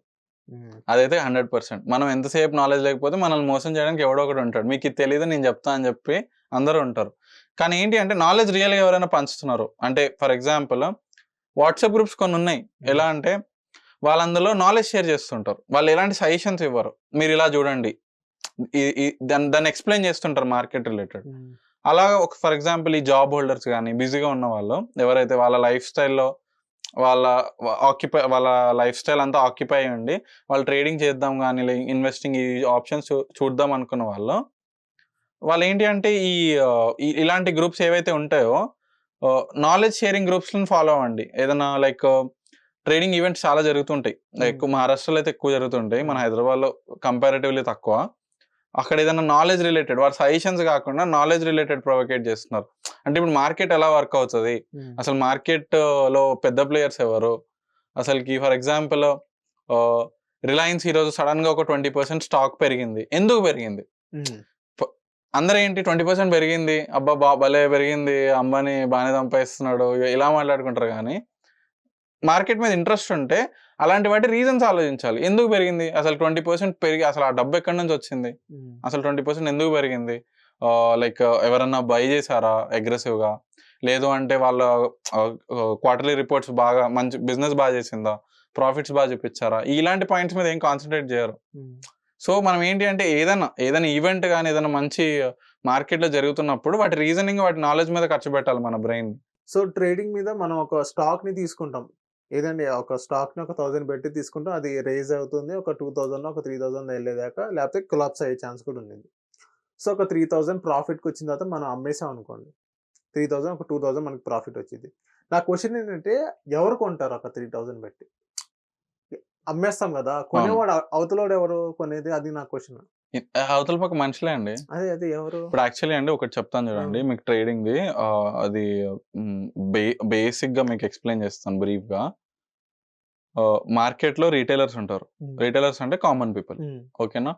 హ్మ్. అదైతే 100%. మనం ఎంతసేపు నాలెడ్జ్ లేకపోతే మనల్ని మోసం చేయడానికి ఎవడో ఒకడు ఉంటాడు. మీకిది తెలీదు నేను చెప్తా అని చెప్పి అందరూ ఉంటారు. కానీ ఏంటి అంటే నాలెడ్జ్ రియల్‌గా ఎవరైనా పంచుతున్నారు. అంటే ఫర్ ఎగ్జాంపుల్ వాట్సాప్ గ్రూప్స్ కొన్నున్నాయి. హ్మ్. ఎలా అంటే వాళ్ళందులో నాలెడ్జ్ షేర్ చేస్తుంటారు. వాళ్ళు ఎలాంటి సజెషన్స్ ఇవ్వరు. మీరిలా చూడండి. ఈ ఈ దాన్ని ఎక్స్‌ప్లెయిన్ చేస్తుంటారు మార్కెట్ రిలేటెడ్. హ్మ్. అలాగా ఫర్ ఎగ్జాంపుల్ ఈ జాబ్ హోల్డర్స్ గాని, బిజీగా ఉన్నవాళ్ళు ఎవరైతే వాళ్ళ లైఫ్ స్టైల్‌లో వాళ్ళ వాళ్ళ లైఫ్ స్టైల్ అంతా ఆక్యుపై అయ్యుండి, వాళ్ళు ట్రేడింగ్ చేద్దాం గాని, ఇన్వెస్టింగ్ ఈ ఆప్షన్స్ చూద్దాం అనుకున్న వాళ్ళేంటి అంటే ఇలాంటి గ్రూప్స్ ఏవైతే ఉంటాయో నాలెడ్జ్ షేరింగ్ గ్రూప్స్‌ని ఫాలో అవ్వండి. ఏదైనా లైక్ ట్రేడింగ్ ఈవెంట్స్ చాలా జరుగుతుంటాయి. హ్మ్. ఎక్కువ మహారాష్ట్రలో అయితే ఎక్కువ జరుగుతుంటాయి. మన హ్మ్. హైదరాబాద్‌లో కంపారిటివ్‌లీ తక్కువ. అక్కడ ఏదైనా నాలెడ్జ్ రిలేటెడ్ వాడు సజెషన్స్ కాకుండా నాలెడ్జ్ రిలేటెడ్ ప్రొవోకేట్ చేస్తున్నారు. అంటే ఇప్పుడు మార్కెట్ ఎలా వర్క్ అవుతది? హ్మ్. అసలు మార్కెట్‌లో పెద్ద ప్లేయర్స్ ఎవరు? అసలకి ఫర్ ఎగ్జాంపుల్ ఆహ్, రిలయన్స్ ఈరోజు సడెన్‌గా ఒక 20% స్టాక్ పెరిగింది. ఎందుకు పెరిగింది? హ్మ్. ఫ అందరూ ఏంటి 20% పెరిగింది. అబ్బా! భలే పెరిగింది. అంబానీ బానే సంపాదిస్తున్నాడు. ఇలా మాట్లాడుకుంటారు గానీ, మార్కెట్ మీద ఇంట్రెస్ట్ ఉంటే అలాంటి వాటి రీజన్స్ ఆలోచించాలి. ఎందుకు పెరిగింది? అసలు 20% పెరిగి అసలు ఆ డబ్బు ఎక్కడి నుంచి వచ్చింది? హ్మ్. అసలు 20% ఎందుకు పెరిగింది? లైక్ ఎవరన్నా బై చేసారా అగ్రెసివ్‌గా? లేదు అంటే వాళ్ళ క్వార్టర్లీ రిపోర్ట్స్ మంచి బిజినెస్ చేసిందా? ప్రాఫిట్స్ చూపిచ్చారా? ఇలాంటి పాయింట్స్ మీద ఏం కాన్సంట్రేట్ జేయరు. హ్మ్. సో, మనం ఏంటి అంటే ఏదైనా ఈవెంట్ గాని, ఏదైనా మంచి మార్కెట్‌లో జరుగుతున్నప్పుడు వాటి రీజనింగ్, వాటి నాలెడ్జ్ మీద ఖర్చు పెట్టాలి మన బ్రెయిన్. సో, ట్రేడింగ్ మీద మనం ఒక స్టాక్‌ని తీసుకుంటాం. ఏదండి ఒక స్టాక్‌ని ఒక 1000 పెట్టి తీసుకుంటాం. అది రైజ్ అవుతుంది. ఒక 2000 ఒక 3000 ఎళ్ళేదాకా లేకపోతే కొలాప్స్ అయ్యే ఛాన్స్ కూడా ఉండిద్ది. సో, ఒక 3000 ప్రాఫిట్‌కొచ్చిన తర్వాత మనం అమ్మేసాం అనుకోండి. 3000 ఒక 2000 మనకి ప్రాఫిట్ వచ్చిద్ది. నా క్వెషన్ ఏంటంటే ఎవరు కొంటారు ఒక 3000 పెట్టి? అమ్మేస్తాం గదా! అవును. కొనేవాడు అవతలోడు ఎవరు కొనేది? అది నా క్వెషన్. అవతల పక్క మనుషులే అండి. అదే ఎవరు? ఇప్పుడు యాక్చువల్లీ అండి ఒకటి చెప్తాను ఆ! చూడండి. మీకు ట్రేడింగ్‌ది అది హ్మ్. బేసిక్‌గా మీకు ఎక్స్‌ప్లెయిన్ చేస్తాను బ్రీఫ్‌గా. మార్కెట్‌లో రిటైలర్స్ ఉంటారు. హ్మ్. రిటైలర్స్ అంటే కామన్ పీపుల్. హ్మ్. ఓకేనా?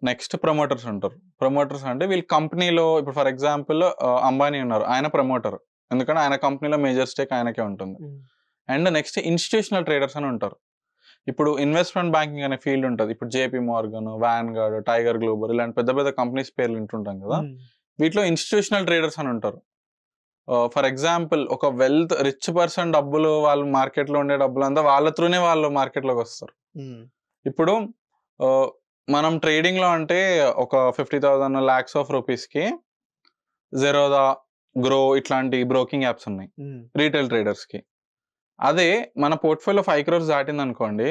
నెక్స్ట్ ప్రమోటర్స్ ఉంటారు. ప్రమోటర్స్ అంటే వీళ్ళు కంపెనీలో ఇప్పుడు ఫర్ ఎగ్జాంపుల్ అంబానీ ఉన్నారు. ఆయన ప్రమోటర్. ఎందుకంటే ఆయన కంపెనీలో మేజర్ స్టేక్ ఆయనకే ఉంటుంది. హ్మ్. అండ్ నెక్స్ట్ ఇన్‌స్టిట్యూషనల్ ట్రేడర్స్ అని ఉంటారు. ఇప్పుడు ఇన్వెస్ట్‌మెంట్ బ్యాంకింగ్ అనే ఫీల్డ్ ఉంటది. ఇప్పుడు JP Morgan, Vanguard, tiger global ఇలాంటి పెద్ద పెద్ద కంపెనీస్ పేర్లు వింటుంటాం కదా! హ్మ్. వీటిలో ఇన్‌స్టిట్యూషనల్ ట్రేడర్స్ అని ఉంటారు. ఫర్ ఎగ్జాంపుల్ ఒక రిచ్ పర్సన్ డబ్బులు వాళ్ళు మార్కెట్‌లో ఉండే డబ్బులంతా వాళ్ళ త్రూనే వాళ్ళు మార్కెట్‌లోకొస్తారు. హ్మ్. ఇప్పుడు ఆహ్, మనం ట్రేడింగ్‌లో అంటే ఒక 50,000 లాక్స్ ఆఫ్ రూపీస్‌కి జెరోదా, గ్రో ఇట్లాంటి బ్రోకింగ్ యాప్స్ ఉన్నాయి. హ్మ్. రీటైల్ ట్రేడర్స్‌కి. అదే మన పోర్ట్‌ఫోలియో 5 క్రోర్స్ దాటిందనుకోండి,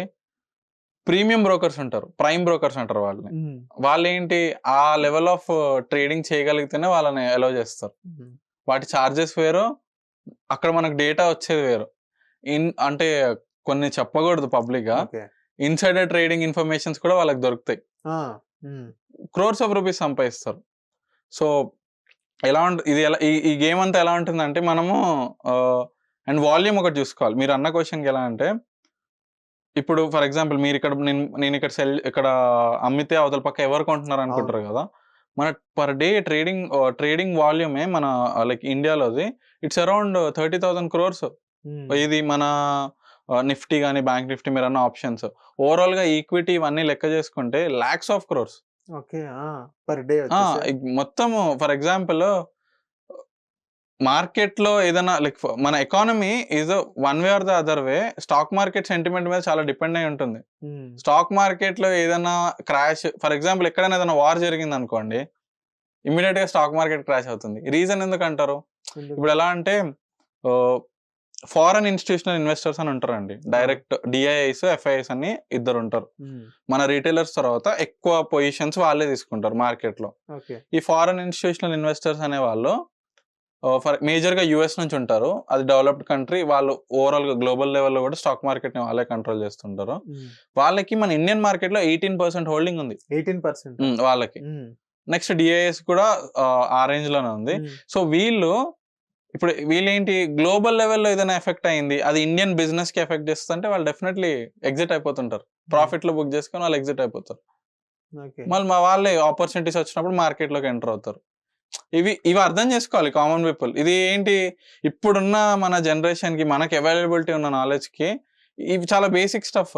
ప్రీమియం బ్రోకర్స్ ఉంటారు. ప్రైమ్ బ్రోకర్స్ అంటారు వాళ్ళని. హ్మ్. వాళ్ళేంటి ఆ లెవెల్ ఆఫ్ ట్రేడింగ్ చేయగలిగితేనే వాళ్ళని అలౌ చేస్తారు. హ్మ్. వాటి చార్జెస్ వేరు. అక్కడ మనకు డేటా వచ్చేది వేరు. అంటే కొన్ని చెప్పకూడదు పబ్లిక్‌గా. ఓకే. ఇన్‌సైడర్ ట్రేడింగ్ ఇన్ఫర్మేషన్స్ కూడా వాళ్ళకి దొరుకుతాయి. ఆ! హ్మ్. క్రోర్స్ ఆఫ్ రూపీస్ సంపాదిస్తారు. సో, ఎలా ఉంట ఇది ఎలా ఈ ఈ గేమ్ అంతా ఎలా ఉంటుందంటే మనము ఆహ్, అండ్ వాల్యూమ్ ఒకటి చూసుకోవాలి. మీరన్న క్వెషన్‌కి ఎలా అంటే, ఇప్పుడు ఫర్ ఎగ్జాంపుల్ నేనిక్కడ ఇక్కడ అమ్మితే అవతల పక్క ఎవరు కొంటున్నారు అవును. అనుకుంటారు గదా! మన పర్ డే ట్రేడింగ్ వాల్యూమే మన లైక్ ఇండియాలోది ఇట్స్ అరౌండ్ 30,000 క్రోర్స్. హ్మ్. ఇది మన నిఫ్టీ గాని, బ్యాంక్ నిఫ్టీ మీరన్న ఆప్షన్స్. ఓవరాల్‌గా ఈక్విటీ ఇవన్నీ లెక్క చేసుకుంటే lakhs of crores. Okay. Per day ఆ! వచ్చేసాయి. మొత్తము ఫర్ ఎగ్జాంపుల్ మార్కెట్‌లో ఏదైనా లైక్ మన economy is one way or the other way stock market sentiment మీద చాలా డిపెండ్ అయ్యి ఉంటుంది. హ్మ్. స్టాక్ మార్కెట్‌లో ఏదైనా క్రాష్ ఫర్ ఎగ్జాంపుల్ ఎక్కడైనా ఏదైనా వార్ జరిగిందనుకోండి, ఇమ్మీడియేట్‌గా స్టాక్ మార్కెట్ క్రాష్ అవుతుంది. రీజన్ ఎందుకంటారు? ఎందుకు? ఇప్పుడు ఎలా అంటే ఆహ్, ఫారెన్ ఇన్‌స్టిట్యూషనల్ ఇన్వెస్టర్స్ అని ఉంటారండి. ఆ! డైరెక్ట్ డిఐఐస్, ఎఫ్ఐఐస్ అని ఇద్దరుంటారు. హ్మ్. మన రిటైలర్స్ తర్వాత ఎక్కువ పొజిషన్స్ వాళ్ళే తీసుకుంటారు మార్కెట్‌లో. ఓకే. ఈ ఫారెన్ ఇన్‌స్టిట్యూషనల్ ఇన్వెస్టర్స్ అనేవాళ్ళు మేజర్‌గా యూఎస్ నుంచి ఉంటారు. అది డెవలప్డ్ కంట్రీ. వాళ్ళు ఓవరాల్‌గా గ్లోబల్ లెవెల్‌లో కూడా స్టాక్ మార్కెట్‌ని వాళ్ళే కంట్రోల్ చేస్తుంటారు. హ్మ్. వాళ్ళకి మన ఇండియన్ మార్కెట్‌లో 18% హోల్డింగ్ ఉంది. 18%. వాళ్ళకి. హ్మ్. నెక్స్ట్ డిఐఎస్ కూడా ఆ రేంజ్‌లోనే ఉంది. హ్మ్. సో ఇప్పుడు వీళ్ళేంటి గ్లోబల్ లెవెల్‌లో ఏదైనా ఎఫెక్ట్ అయింది. అది ఇండియన్ బిజినెస్‌కి ఎఫెక్ట్ చేస్తుంటే వాళ్ళు డెఫినైట్‌లీ ఎగ్జిట్ అయిపోతుంటారు. హ్మ్. ప్రాఫిట్‌లో బుక్ చేసుకొని వాళ్ళు ఎగ్జిట్ అయిపోతారు. ఓకే. మళ్ళీ వాళ్ళే ఆపర్చునిటీస్ వచ్చినప్పుడు మార్కెట్‌లోకి ఎంటర్ అవుతారు. ఇవి అర్థం చేసుకోవాలి కామన్ పీపుల్. ఇది ఏంటి ఇప్పుడున్న మన జనరేషన్‌కి మనకి అవైలబిలిటీ ఉన్న నాలెడ్జ్‌కి ఇవి చాలా బేసిక్ స్టఫ్.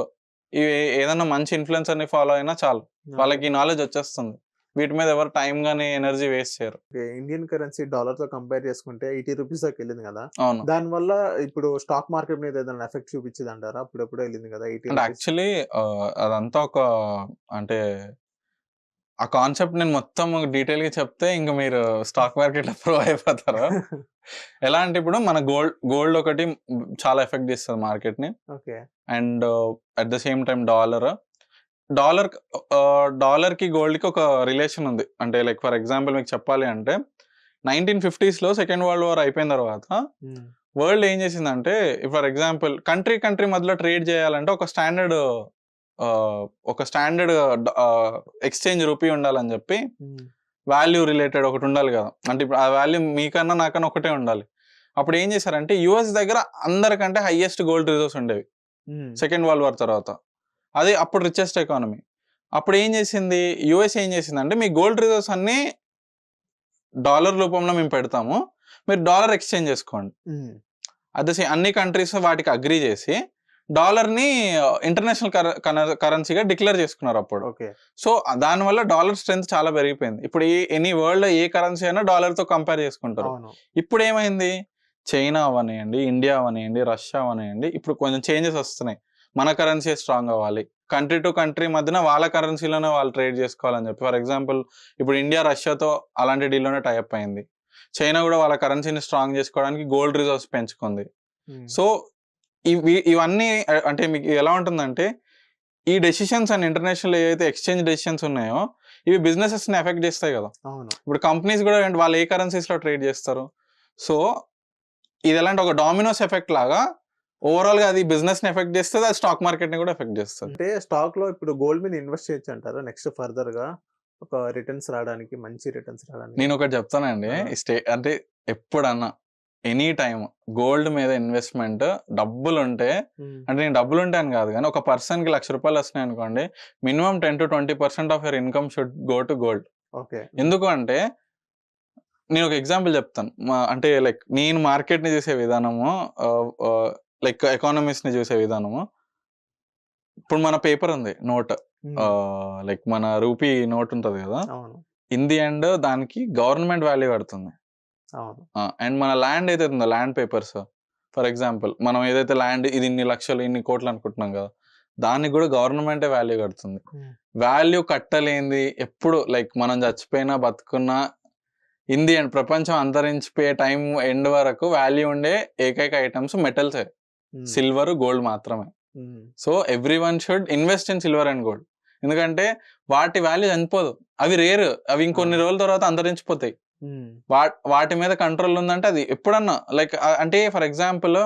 ఇవి ఏదన్నా మంచి ఇన్‌ఫ్లుయెన్సర్‌ని ఫాలో అయినా చాలు. ఓకే. వాళ్ళకి నాలెడ్జ్ వచ్చేస్తుంది. వీటి మీద ఎవరు టైం గాని, ఎనర్జీ వేస్ట్ చేయరు. ఓకే. ఇండియన్ కరెన్సీ డాలర్‌తో కంపేర్ చేసుకుంటే రూ. 80 దాకెళ్ళింది గదా! అవును. దానివల్ల ఇప్పుడు స్టాక్ మార్కెట్ మీద ఏదైనా ఎఫెక్ట్ చూపిచ్చిదంటారా? అప్పుడెప్పుడో ఎళ్ళింది గదా! అంటే 80 యాక్చువల్లీ అదంతా ఒక అంటే ఆ కాన్సెప్ట్ నేను మొత్తం డీటెయిల్‌గా చెప్తే ఇంక మీరు స్టాక్ మార్కెట్‌లో ప్రో అయిపోతారు. ఎలా అంటే ఇప్పుడు మన గోల్డ్ ఒకటి చాలా ఎఫెక్ట్ చేస్తది మార్కెట్‌ని. Okay. And at the same time dollar డాలర్‌కి గోల్డ్‌కి ఒక రిలేషన్ ఉంది. అంటే లైక్ ఫర్ ఎగ్జాంపుల్ మీకు చెప్పాలి అంటే 1950స్‌లో సెకండ్ వరల్డ్ వార్ అయిపోయిన తర్వాత హ్మ్. వరల్డ్ ఏం చేసిందంటే ఫర్ ఎగ్జాంపుల్ కంట్రీ మధ్యలో ట్రేడ్ చేయాలంటే ఆహ్, ఒక స్టాండర్డ్ ఎక్స్‌చేంజ్ రూపీ ఉండాలని చెప్పి హ్మ్. వాల్యూ రిలేటెడ్ ఒకటి ఉండాలి కదా! అంటే ఇప్పుడు ఆ వాల్యూ మీకన్నా నాకన్నా ఒకటే ఉండాలి. అప్పుడు ఏం చేశారంటే యూఎస్ దగ్గర అందరికంటే హైయెస్ట్ గోల్డ్ రిజర్వ్స్ ఉండేవి. హ్మ్. సెకండ్ వరల్డ్ వార్ తర్వాత. అది అప్పుడు రిచెస్ట్ ఎకానమీ. అప్పుడు ఏం చేసింది యూఎస్ ఏం చేసిందంటే మీ గోల్డ్ రిజర్వ్స్ అన్నీ డాలర్ రూపంలో మేము పెడతాము. మీరు డాలర్ ఎక్స్‌చేంజ్ చేసుకోండి. హ్మ్. అన్ని కంట్రీస్ వాటికి అగ్రీ చేసి డాలర్‌ని ఇంటర్నేషనల్ కరెన్సీగా డిక్లేర్ చేసుకున్నారప్పుడు. ఓకే. సో, దానివల్ల డాలర్ స్ట్రెంత్ చాలా పెరిగిపోయింది. ఇప్పుడు వరల్డ్‌లో ఏ కరెన్సీ అయినా డాలర్‌తో కంపేర్ చేసుకుంటారు. అవును. ఇప్పుడేమైంది చైనా అవ్వనియండి, ఇండియా అవ్వనియండి, రష్యా అవ్వనియండి ఇప్పుడు కొంచెం చేంజెస్ వస్తున్నాయి. మన కరెన్సీ స్ట్రాంగ్ అవ్వాలి. కంట్రీ టు కంట్రీ మధ్యన వాళ్ళ కరెన్సీలోనే వాళ్ళు ట్రేడ్ చేసుకోవాలని చెప్పి. ఫర్ ఎగ్జాంపుల్ ఇప్పుడు ఇండియా రష్యాతో అలాంటి డీల్‌లోనే టై అప్ అయింది. చైనా కూడా వాళ్ళ కరెన్సీని స్ట్రాంగ్ చేసుకోవడానికి గోల్డ్ రిజర్వ్స్ పెంచుకుంది. హ్మ్. సో, ఇవన్నీ అంటే మీకు ఎలా ఉంటుందంటే, ఈ డెసిషన్స్ అండ్ ఇంటర్నేషనల్ ఏవైతే ఎక్స్‌చేంజ్ డెసిషన్స్ ఉన్నాయో, ఇవి బిజినెసెస్‌ని ఎఫెక్ట్ చేస్తాయి గదా! అవును. ఇప్పుడు కంపెనీస్ గూడా ఏంటి వాళ్ళు ఏ కరెన్సీస్‌లో ట్రేడ్ చేస్తారు. సో, ఇది ఎలాంటి ఒక డామినోస్ ఎఫెక్ట్ లాగా ఓవరాల్‌గా అది బిజినెస్‌ని ఎఫెక్ట్ చేస్తది. అది స్టాక్ మార్కెట్‌ని గూడా ఎఫెక్ట్ చేస్తది. అంటే స్టాక్‌లో ఇప్పుడు గోల్డ్ మీద ఇన్వెస్ట్ చేయొచ్చంటారా? నెక్స్ట్ ఫర్దర్‌గా ఒక రిటర్న్స్ రాడానికి, మంచి రిటర్న్స్ రాడానికి? నేనొకటి చెప్తానండి. ఆ! అంటే ఎప్పుడన్నా ఎనీ టైమ్ గోల్డ్ మీద ఇన్వెస్ట్‌మెంట్ డబ్బులుంటే హ్మ్. అంటే నేను డబ్బులుంటే అని గాదు గానీ, ఒక పర్సన్‌కి రూ. 1,00,000 వస్తున్నాయనుకోండి, minimum 10-20% of your income should go to gold. Okay. Hmm. ఎందుకు అంటే, నేనొక ఎగ్జాంపుల్ చెప్తాను. అంటే లైక్ నేను మార్కెట్‌ని చూసే విధానము ఆహ్, ఆహ్, లైక్ ఎకానమిస్ట్‌ని చూసే విధానము. ఇప్పుడు మన పేపర్ ఉంది నోట్. హ్మ్. లైక్ మన రూపీ నోట్ ఉంటది గదా! అవును. ఇన్ ది ఎండ్ దానికి గవర్నమెంట్ వాల్యూ కడుతుంది. అవును. అండ్ మన ల్యాండ్ ఏదైతే ఉందో ల్యాండ్ పేపర్స్ ఫర్ ఎగ్జాంపుల్ మనం ఏదైతే ల్యాండ్ ఇది ఇన్ని లక్షలు, ఇన్ని కోట్లు అనుకుంటున్నాం గదా! దానికి గూడా గవర్నమెంటే వాల్యూ కడుతుంది. హ్మ్. వాల్యూ కట్టలేనిది ఎప్పుడు లైక్ మనం చచ్చిపోయినా, బతుకున్నా ఇన్ ది ఎండ్ ప్రపంచం అంతరించిపోయే టైం ఎండ్ వరకు వాల్యూ ఉండే ఏకైక ఐటెమ్స్ మెటల్సే. హ్మ్. సిల్వర్, గోల్డ్ మాత్రమే. హ్మ్. So, everyone should invest in silver and gold. ఎందుకంటే వాటి వాల్యూ చనిపోదు. అవి రేర్. అవి ఇంకొన్ని అవును. రోజుల తర్వాత అంతరించిపోతాయి. హ్మ్. వాటి మీద కంట్రోల్ ఉందంటే అది ఎప్పుడన్నా లైక్ అంటే ఫర్ ఎగ్జాంపుల్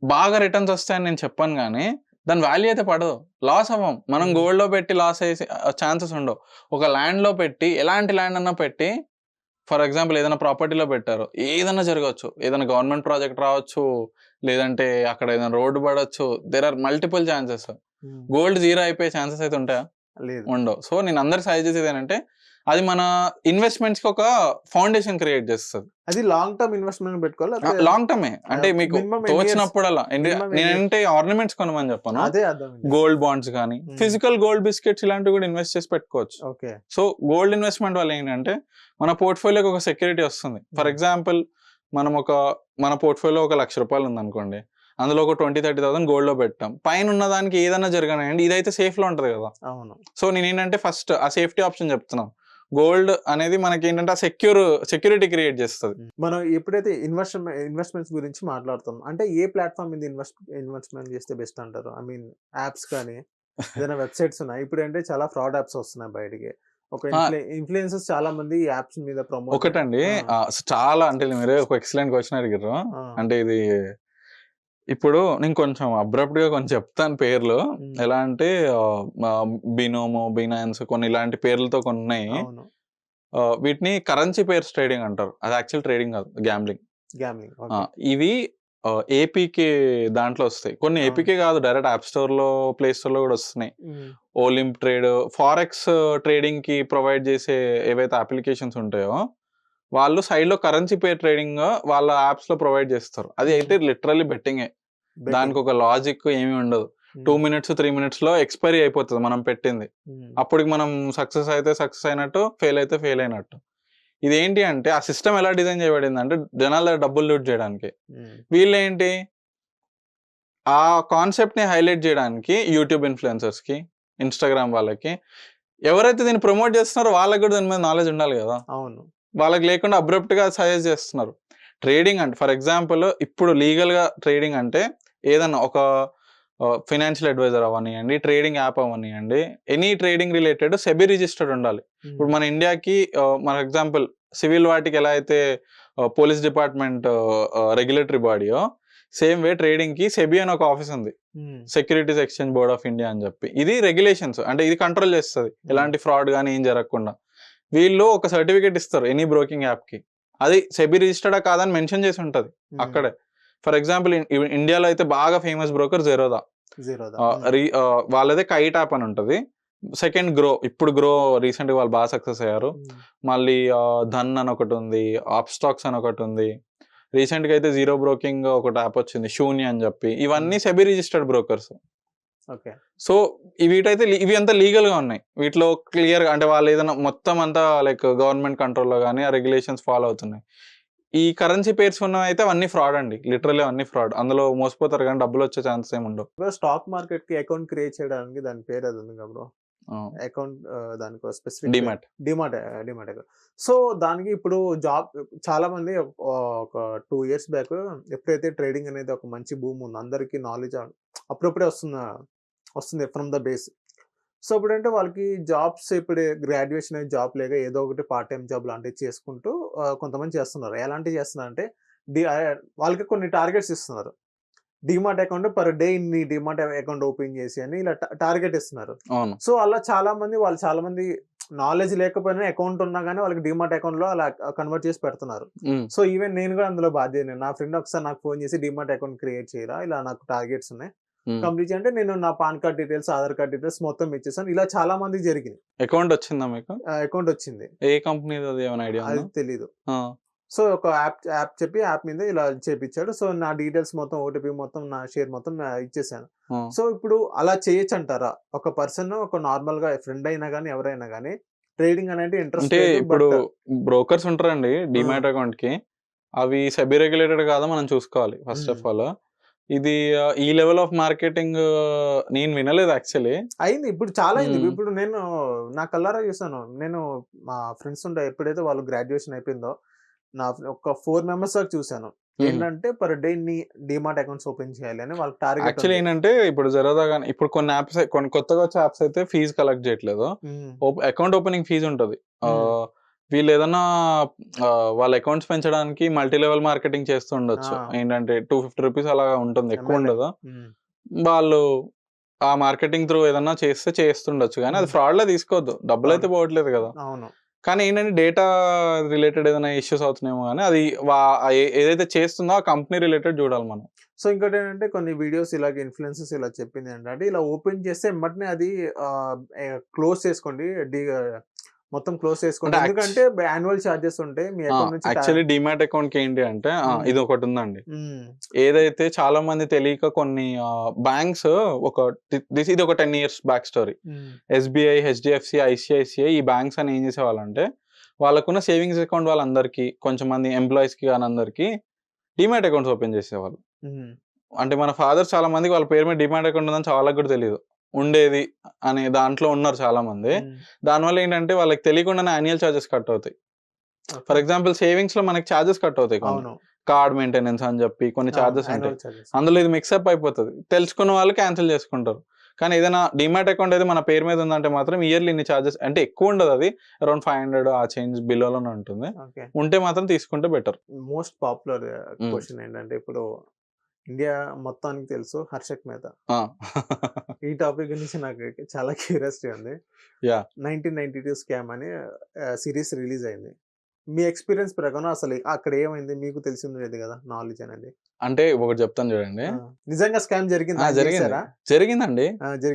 బాగా రిటర్న్స్ వస్తాయని నేను చెప్పను గానీ, దాని వాల్యూ అయితే పడదు. లాస్ అవ్వం. మనం హ్మ్. గోల్డ్‌లో పెట్టి లాస్ అయ్యే ఛాన్సెస్ ఉండవు. ఒక ల్యాండ్‌లో పెట్టి ఎలాంటి ల్యాండ్ అన్నా పెట్టి ఫర్ ఎగ్జాంపుల్ ఏదైనా ప్రాపర్టీలో పెట్టారు. ఏదన్నా జరగొచ్చు. ఏదైనా గవర్నమెంట్ ప్రాజెక్ట్ రావచ్చు. లేదంటే అక్కడ ఏదైనా రోడ్ పడొచ్చు. There are multiple chances. Hmm. Gold zero అయిపోయే ఛాన్సెస్ అయితే ఉంటాయా? లేదు. ఉండవు. సో, నేను అందరికి సజెస్ట్ చేసేదేంటంటే అది మన ఇన్వెస్ట్మెంట్స్ కి ఒక ఫౌండేషన్ క్రియేట్ చేస్తుంది. అది లాంగ్ టర్మ్ ఇన్వెస్ట్మెంట్ పెట్టుకోవాలి. లాంగ్ టర్మే అంటే మీకు మినిమం ఎన్ని ఇయర్స్? తోచినప్పుడల్లా మినిమం ఎన్ని నేనంటే ఆర్నమెంట్స్ కొనమని చెప్పాను. అదే అర్థం. గోల్డ్ బాండ్స్ కానీ Hmm. ఫిజికల్ గోల్డ్ బిస్కెట్స్ ఇలాంటివి కూడా ఇన్వెస్ట్ చేసి పెట్టుకోవచ్చు. ఓకే. సో గోల్డ్ ఇన్వెస్ట్మెంట్ వల్ల ఏంటంటే మన పోర్ట్ఫోలియోకి ఒక సెక్యూరిటీ వస్తుంది. For Hmm. ఎగ్జాంపుల్ మనం మన పోర్ట్ఫోలియో ఒక ₹1,00,000 ఉంది అనుకోండి, అందులో ఒక 20,000-30,000 గోల్డ్ లో పెట్టాం. పైన ఉన్న దానికి ఏదైనా జరగనండి, ఇదైతే సేఫ్ లో ఉంటది కదా. అవును. సో నేను ఏంటంటే ఫస్ట్ ఆ సేఫ్టీ ఆప్షన్ చెప్తున్నాను. గోల్డ్ అనేది మనకి ఏంటంటే ఆ సెక్యూరిటీ క్రియేట్ చేస్తుంది. మనం ఎప్పుడైతే ఇన్వెస్ట్మెంట్స్ గురించి మాట్లాడుతున్నాం అంటే ఏ ప్లాట్ఫామ్ మీద ఇన్వెస్ట్మెంట్ చేస్తే బెస్ట్ అంటారు? ఐ మీన్ యాప్స్ కానీ ఏదైనా వెబ్సైట్స్ ఉన్నాయి. ఇప్పుడు అంటే చాలా ఫ్రాడ్ యాప్స్ వస్తున్నాయి బయటికి. ఒక ఇన్ఫ్లుయెన్సర్స్ చాలా మంది యాప్స్ మీద ప్రమోట్. ఒకటండి చాలా అంటే మీరు ఒక ఎక్సలెంట్ క్వశ్చన్ అడిగారు. అంటే ఇది ఇప్పుడు నేను కొంచెం అబ్రప్ట్ గా కొంచెం చెప్తాను పేర్లు. ఎలా అంటే బినోమో, బినాన్స్ కొన్ని ఇలాంటి పేర్లతో కొన్ని ఉన్నాయి. అవును. వీటిని కరెన్సీ పేర్స్ ట్రేడింగ్ అంటారు. అది యాక్చువల్ ట్రేడింగ్ కాదు, గ్యాంబ్లింగ్. ఇవి ఏపీకి దాంట్లో వస్తాయి. కొన్ని ఏపీకే కాదు, డైరెక్ట్ యాప్ స్టోర్ లో, ప్లే స్టోర్ లో కూడా వస్తున్నాయి. ఓలింప్ ట్రేడ్, ఫారెక్స్ ట్రేడింగ్ కి ప్రొవైడ్ చేసే ఏవైతే అప్లికేషన్స్ ఉంటాయో వాళ్ళు సైడ్ లో కరెన్సీ పేర్ ట్రేడింగ్ వాళ్ళ యాప్స్ లో ప్రొవైడ్ చేస్తారు. అది అయితే లిటరల్లీ బెట్టింగే. దానికి ఒక లాజిక్ ఏమీ ఉండదు. 2 minutes 3 minutes లో ఎక్స్పైరీ అయిపోతుంది మనం పెట్టింది. అప్పటికి మనం సక్సెస్ అయితే సక్సెస్ అయినట్టు, ఫెయిల్ అయితే ఫెయిల్ అయినట్టు. ఇదేంటి అంటే ఆ సిస్టమ్ ఎలా డిజైన్ చేయబడింది అంటే జనాల దగ్గర డబ్బులు లూట్ చేయడానికి. వీళ్ళు ఏంటి ఆ కాన్సెప్ట్ ని హైలైట్ చేయడానికి యూట్యూబ్ ఇన్ఫ్లుయెన్సర్స్ కి, ఇన్స్టాగ్రామ్ వాళ్ళకి, ఎవరైతే దీన్ని ప్రమోట్ చేస్తున్నారో వాళ్ళకి కూడా దాని మీద నాలెడ్జ్ ఉండాలి కదా. అవును. వాళ్ళకి లేకుండా అబ్రప్ట్ గా సజెస్ట్ చేస్తున్నారు. ట్రేడింగ్ అంటే ఫర్ ఎగ్జాంపుల్ ఇప్పుడు లీగల్ గా ట్రేడింగ్ అంటే ఏదన్నా ఒక ఫైనాన్షియల్ అడ్వైజర్ అవనియండి, ట్రేడింగ్ యాప్ అవనియండి, any trading related SEBI registered ఉండాలి. ఇప్పుడు మన ఇండియాకి మన ఎగ్జాంపుల్ సివిల్ వాటికి ఎలా అయితే పోలీస్ డిపార్ట్మెంట్ రెగ్యులేటరీ బాడీయో, సేమ్ వే ట్రేడింగ్ కి సెబీ అని ఒక ఆఫీస్ ఉంది, securities exchange board of India అని చెప్పి. ఇది రెగ్యులేషన్స్ అంటే ఇది కంట్రోల్ చేస్తుంది ఎలాంటి ఫ్రాడ్ కానీ ఏం జరగకుండా. వీళ్ళు ఒక సర్టిఫికేట్ ఇస్తారు ఎనీ బ్రోకింగ్ యాప్ కి, అది సెబీ రిజిస్టర్డా కాదని మెన్షన్ చేసి ఉంటది అక్కడే. ఫర్ ఎగ్జాంపుల్ ఇండియాలో అయితే బాగా ఫేమస్ బ్రోకర్ జెరోదా. వాళ్ళదే కైట్ యాప్ అని ఉంటది. సెకండ్ గ్రో, ఇప్పుడు గ్రో రీసెంట్ గా వాళ్ళు బాగా సక్సెస్ అయ్యారు. మళ్ళీ ధన్ అని ఒకటి ఉంది, ఆప్ స్టాక్స్ అని ఒకటి ఉంది. రీసెంట్ గా అయితే జీరో బ్రోకింగ్ ఒకటి యాప్ వచ్చింది, శూన్య అని చెప్పి. ఇవన్నీ సెబీ రిజిస్టర్డ్ బ్రోకర్స్. సో వీటైతే ఇవి అంతా లీగల్ గా ఉన్నాయి. వీటిలో క్లియర్ గా అంటే వాళ్ళు ఏదైనా మొత్తం అంతా లైక్ గవర్నమెంట్ కంట్రోల్లో కానీ ఆ రెగ్యులేషన్స్ ఫాలో అవుతున్నాయి. ఈ కరెన్సీ పేర్స్ ఉన్నవి అయితే అవన్నీ ఫ్రాడ్ అండి, లిటరల్లీ అన్ని ఫ్రాడ్. అందులో మోసపోతారు కానీ డబ్బులు వచ్చే ఛాన్సెస్ ఏమి ఉండవు. స్టాక్ మార్కెట్ కి అకౌంట్ క్రియేట్ చేయడానికి దాని పేరు అది ఉంది బ్రో, అకౌంట్ దానికి స్పెసిఫిక్ డిమాట్ అకౌంట్. సో దానికి ఇప్పుడు జాబ్ చాలా మంది ఒక 2 years బ్యాక్ ఎప్పుడైతే ట్రేడింగ్ అనేది ఒక మంచి భూమి ఉంది, అందరికి నాలెడ్జ్ అప్పుడప్పుడే వస్తుంది ఫ్రమ్ ద బేస్. సో ఇప్పుడంటే వాళ్ళకి జాబ్స్ ఇప్పుడు గ్రాడ్యుయేషన్ అయ్యి జాబ్ లేక ఏదో ఒకటి పార్ట్ టైం జాబ్ లాంటివి చేసుకుంటూ కొంతమంది చేస్తున్నారు. ఎలాంటివి చేస్తున్నారంటే వాళ్ళకి కొన్ని టార్గెట్స్ ఇస్తున్నారు. డిమాట్ అకౌంట్ పర్ డే ఇన్ని డిమాట్ అకౌంట్ ఓపెన్ చేసి అని ఇలా టార్గెట్ ఇస్తున్నారు. సో అలా చాలా మంది నాలెడ్జ్ లేకపోయినా అకౌంట్ ఉన్నా కానీ వాళ్ళకి డిమాట్ అకౌంట్ లో అలా కన్వర్ట్ చేసి పెడుతున్నారు. సో ఈవెన్ నేను కూడా అందులో బాధ్యత. నా ఫ్రెండ్ ఒకసారి నాకు ఫోన్ చేసి డిమాట్ అకౌంట్ క్రియేట్ చేయరా, ఇలా నాకు టార్గెట్స్ ఉన్నాయి కంప్లీట్ అంటే నేను నా pan card details, Aadhaar card details మొత్తం ఇచ్చేసాను. ఇలా చాలా మంది జరిగింది. అకౌంట్ వచ్చిందా మీకు? అకౌంట్ వచ్చింది. ఏ కంపెనీ ఐడియా? అది తెలీదు. సో ఒక యాప్ చెప్పి యాప్ మీద ఇలా చేపించాడు. సో నా డీటెయిల్స్ మొత్తం, ఓటీపీ మొత్తం, నా షేర్ మొత్తం ఇచ్చేసాను. సో ఇప్పుడు అలా చేయొచ్చు అంటారా? ఒక పర్సన్ ఒక నార్మల్ గా ఫ్రెండ్ అయినా గానీ ఎవరైనా గానీ ట్రేడింగ్ అనేది ఇంట్రెస్ట్ అంటే ఇప్పుడు బ్రోకర్స్ ఉంటారండి డిమాట్ అకౌంట్ కి, అవి సెబీ రెగ్యులేటెడ్ కాదా మనం చూసుకోవాలి ఫస్ట్ ఆఫ్ ఆల్. ఇది ఈ లెవెల్ ఆఫ్ మార్కెటింగ్ నేను వినలేదు యాక్చువల్లీ. అయింది ఇప్పుడు చాలా అయింది. ఇప్పుడు నేను నా కల్లారా చూసాను. నేను మా ఫ్రెండ్స్ ఉండే ఎప్పుడైతే వాళ్ళు గ్రాడ్యుయేషన్ అయిపోయిందో నా ఒక 4 members దాకా చూసాను. ఏంటంటే per day demat accounts open చేయాలి అని వాళ్ళకి టార్గెట్. యాక్చువల్లీ ఏంటంటే ఇప్పుడు జెరోదా కానీ ఇప్పుడు కొన్ని యాప్స్, కొన్ని కొత్తగా వచ్చే యాప్స్ అయితే ఫీజు కలెక్ట్ చేయట్లేదు. అకౌంట్ ఓపెనింగ్ ఫీజు ఉంటది. వీళ్ళు ఏదన్నా వాళ్ళ అకౌంట్స్ పెంచడానికి మల్టీ లెవెల్ మార్కెటింగ్ చేస్తూ ఉండొచ్చు. ఏంటంటే 250 రూపీస్ అలా ఉంటుంది, ఎక్కువ ఉండదు. వాళ్ళు ఆ మార్కెటింగ్ త్రూ ఏదన్నా చేస్తుండొచ్చు కానీ అది ఫ్రాడ్ లా తీసుకోవద్దు, డబ్బులు అయితే పోవట్లేదు కదా. కానీ ఏంటంటే డేటా రిలేటెడ్ ఏదైనా ఇష్యూస్ అవుతున్నాయేమో కానీ అది ఏదైతే చేస్తుందో ఆ కంపెనీ రిలేటెడ్ చూడాలి మనం. సో ఇంకోటి ఏంటంటే కొన్ని వీడియోస్ ఇలాగ ఇన్ఫ్లుయెన్సర్స్ ఇలా చెప్పింది ఏంటంటే ఇలా ఓపెన్ చేస్తే వెంటనే అది క్లోజ్ చేసుకోండి, మొత్తం క్లోజ్ చేసుకోండి. అంటే ఎందుకంటే యాన్యువల్ చార్జెస్ ఉంటాయి. మీ అకౌంట్ నుంచి యాక్చువల్లీ డీమ్యాట్ అకౌంట్ కి ఏంటి అంటే ఇది ఒకటి ఉందండి. ఏదైతే చాలా మంది తెలియక కొన్ని బ్యాంక్స్ ఇది ఒక 10 years back story. SBI, HDFC, ICICI ఈ బ్యాంక్స్ అని ఏం చేసేవాళ్ళంటే వాళ్ళకున్న సేవింగ్స్ అకౌంట్ వాళ్ళందరికీ, కొంచెం మంది ఎంప్లాయీస్ కి కానీ అందరికి డీమ్యాట్ అకౌంట్స్ ఓపెన్ చేసేవాళ్ళు. అంటే మన ఫాదర్ చాలా మందికి వాళ్ళ పేరు మీద డీమ్యాట్ అకౌంట్ ఉందని వాళ్ళకి కూడా తెలియదు, ఉండేది అనే దాంట్లో ఉన్నారు చాలా మంది. దానివల్ల ఏంటంటే వాళ్ళకి తెలియకుండానే యాన్యువల్ చార్జెస్ కట్ అవుతాయి. ఫర్ ఎగ్జాంపుల్ సేవింగ్స్ లో మనకి చార్జెస్ కట్ అవుతాయి, కార్డ్ మెయింటెనెన్స్ అని చెప్పి కొన్ని చార్జెస్ ఉంటాయి. అందులో ఇది మిక్సప్ అయిపోతుంది, తెలుసుకున్న వాళ్ళు క్యాన్సిల్ చేసుకుంటారు. కానీ ఏదైనా డిమాట్ అకౌంట్ అయితే మన పేరు మీద ఉందంటే మాత్రం ఇయర్లీ ఇన్ని చార్జెస్, అంటే ఎక్కువ ఉండదు, అది అరౌండ్ 500 ఆ చేంజ్ బిలోనే ఉంటుంది. ఉంటే మాత్రం తీసుకుంటే బెటర్. మోస్ట్ పాపులర్ క్వశ్చన్ ఏంటంటే ఇప్పుడు ఇండియా మొత్తానికి తెలుసు హర్షక్ మెహతా. ఈ టాపిక్ గురించి నాకు చాలా క్యూరియాసిటీ ఉంది. 1992 స్కామ్ అని సిరీస్ రిలీజ్ అయింది. మీ ఎక్స్పీరియన్స్ ప్రకారం అసలు అక్కడ ఏమైంది మీకు తెలిసింది కదా, నాలెడ్జ్ అనేది? అంటే ఒకటి చెప్తాను చూడండి, నిజంగా స్కామ్ జరిగిందండి.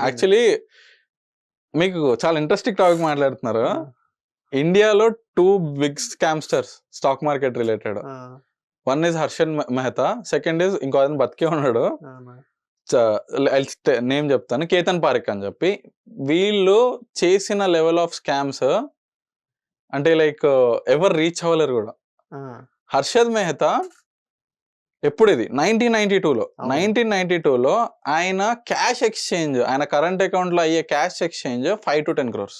యాక్చువల్లీ మీకు చాలా ఇంట్రెస్టింగ్ టాపిక్ మాట్లాడుతున్నారు. ఇండియాలో 2 big scamsters stock market related. One is Harshad Mehta, second is ఇంకో అతను బతికే ఉన్నాడు, నేమ్ చెప్తాను, కేతన్ పారిక్ అని చెప్పి. వీళ్ళు చేసిన లెవెల్ ఆఫ్ స్కామ్స్ అంటే లైక్ ఎవరు రీచ్ అవ్వలేరు కూడా. హర్షద్ మెహతా ఎప్పుడు ఇది 1992లో ఆయన క్యాష్ ఎక్స్చేంజ్, ఆయన కరెంట్ అకౌంట్ లో అయ్యే క్యాష్ ఎక్స్చేంజ్ 5 to 10 crores.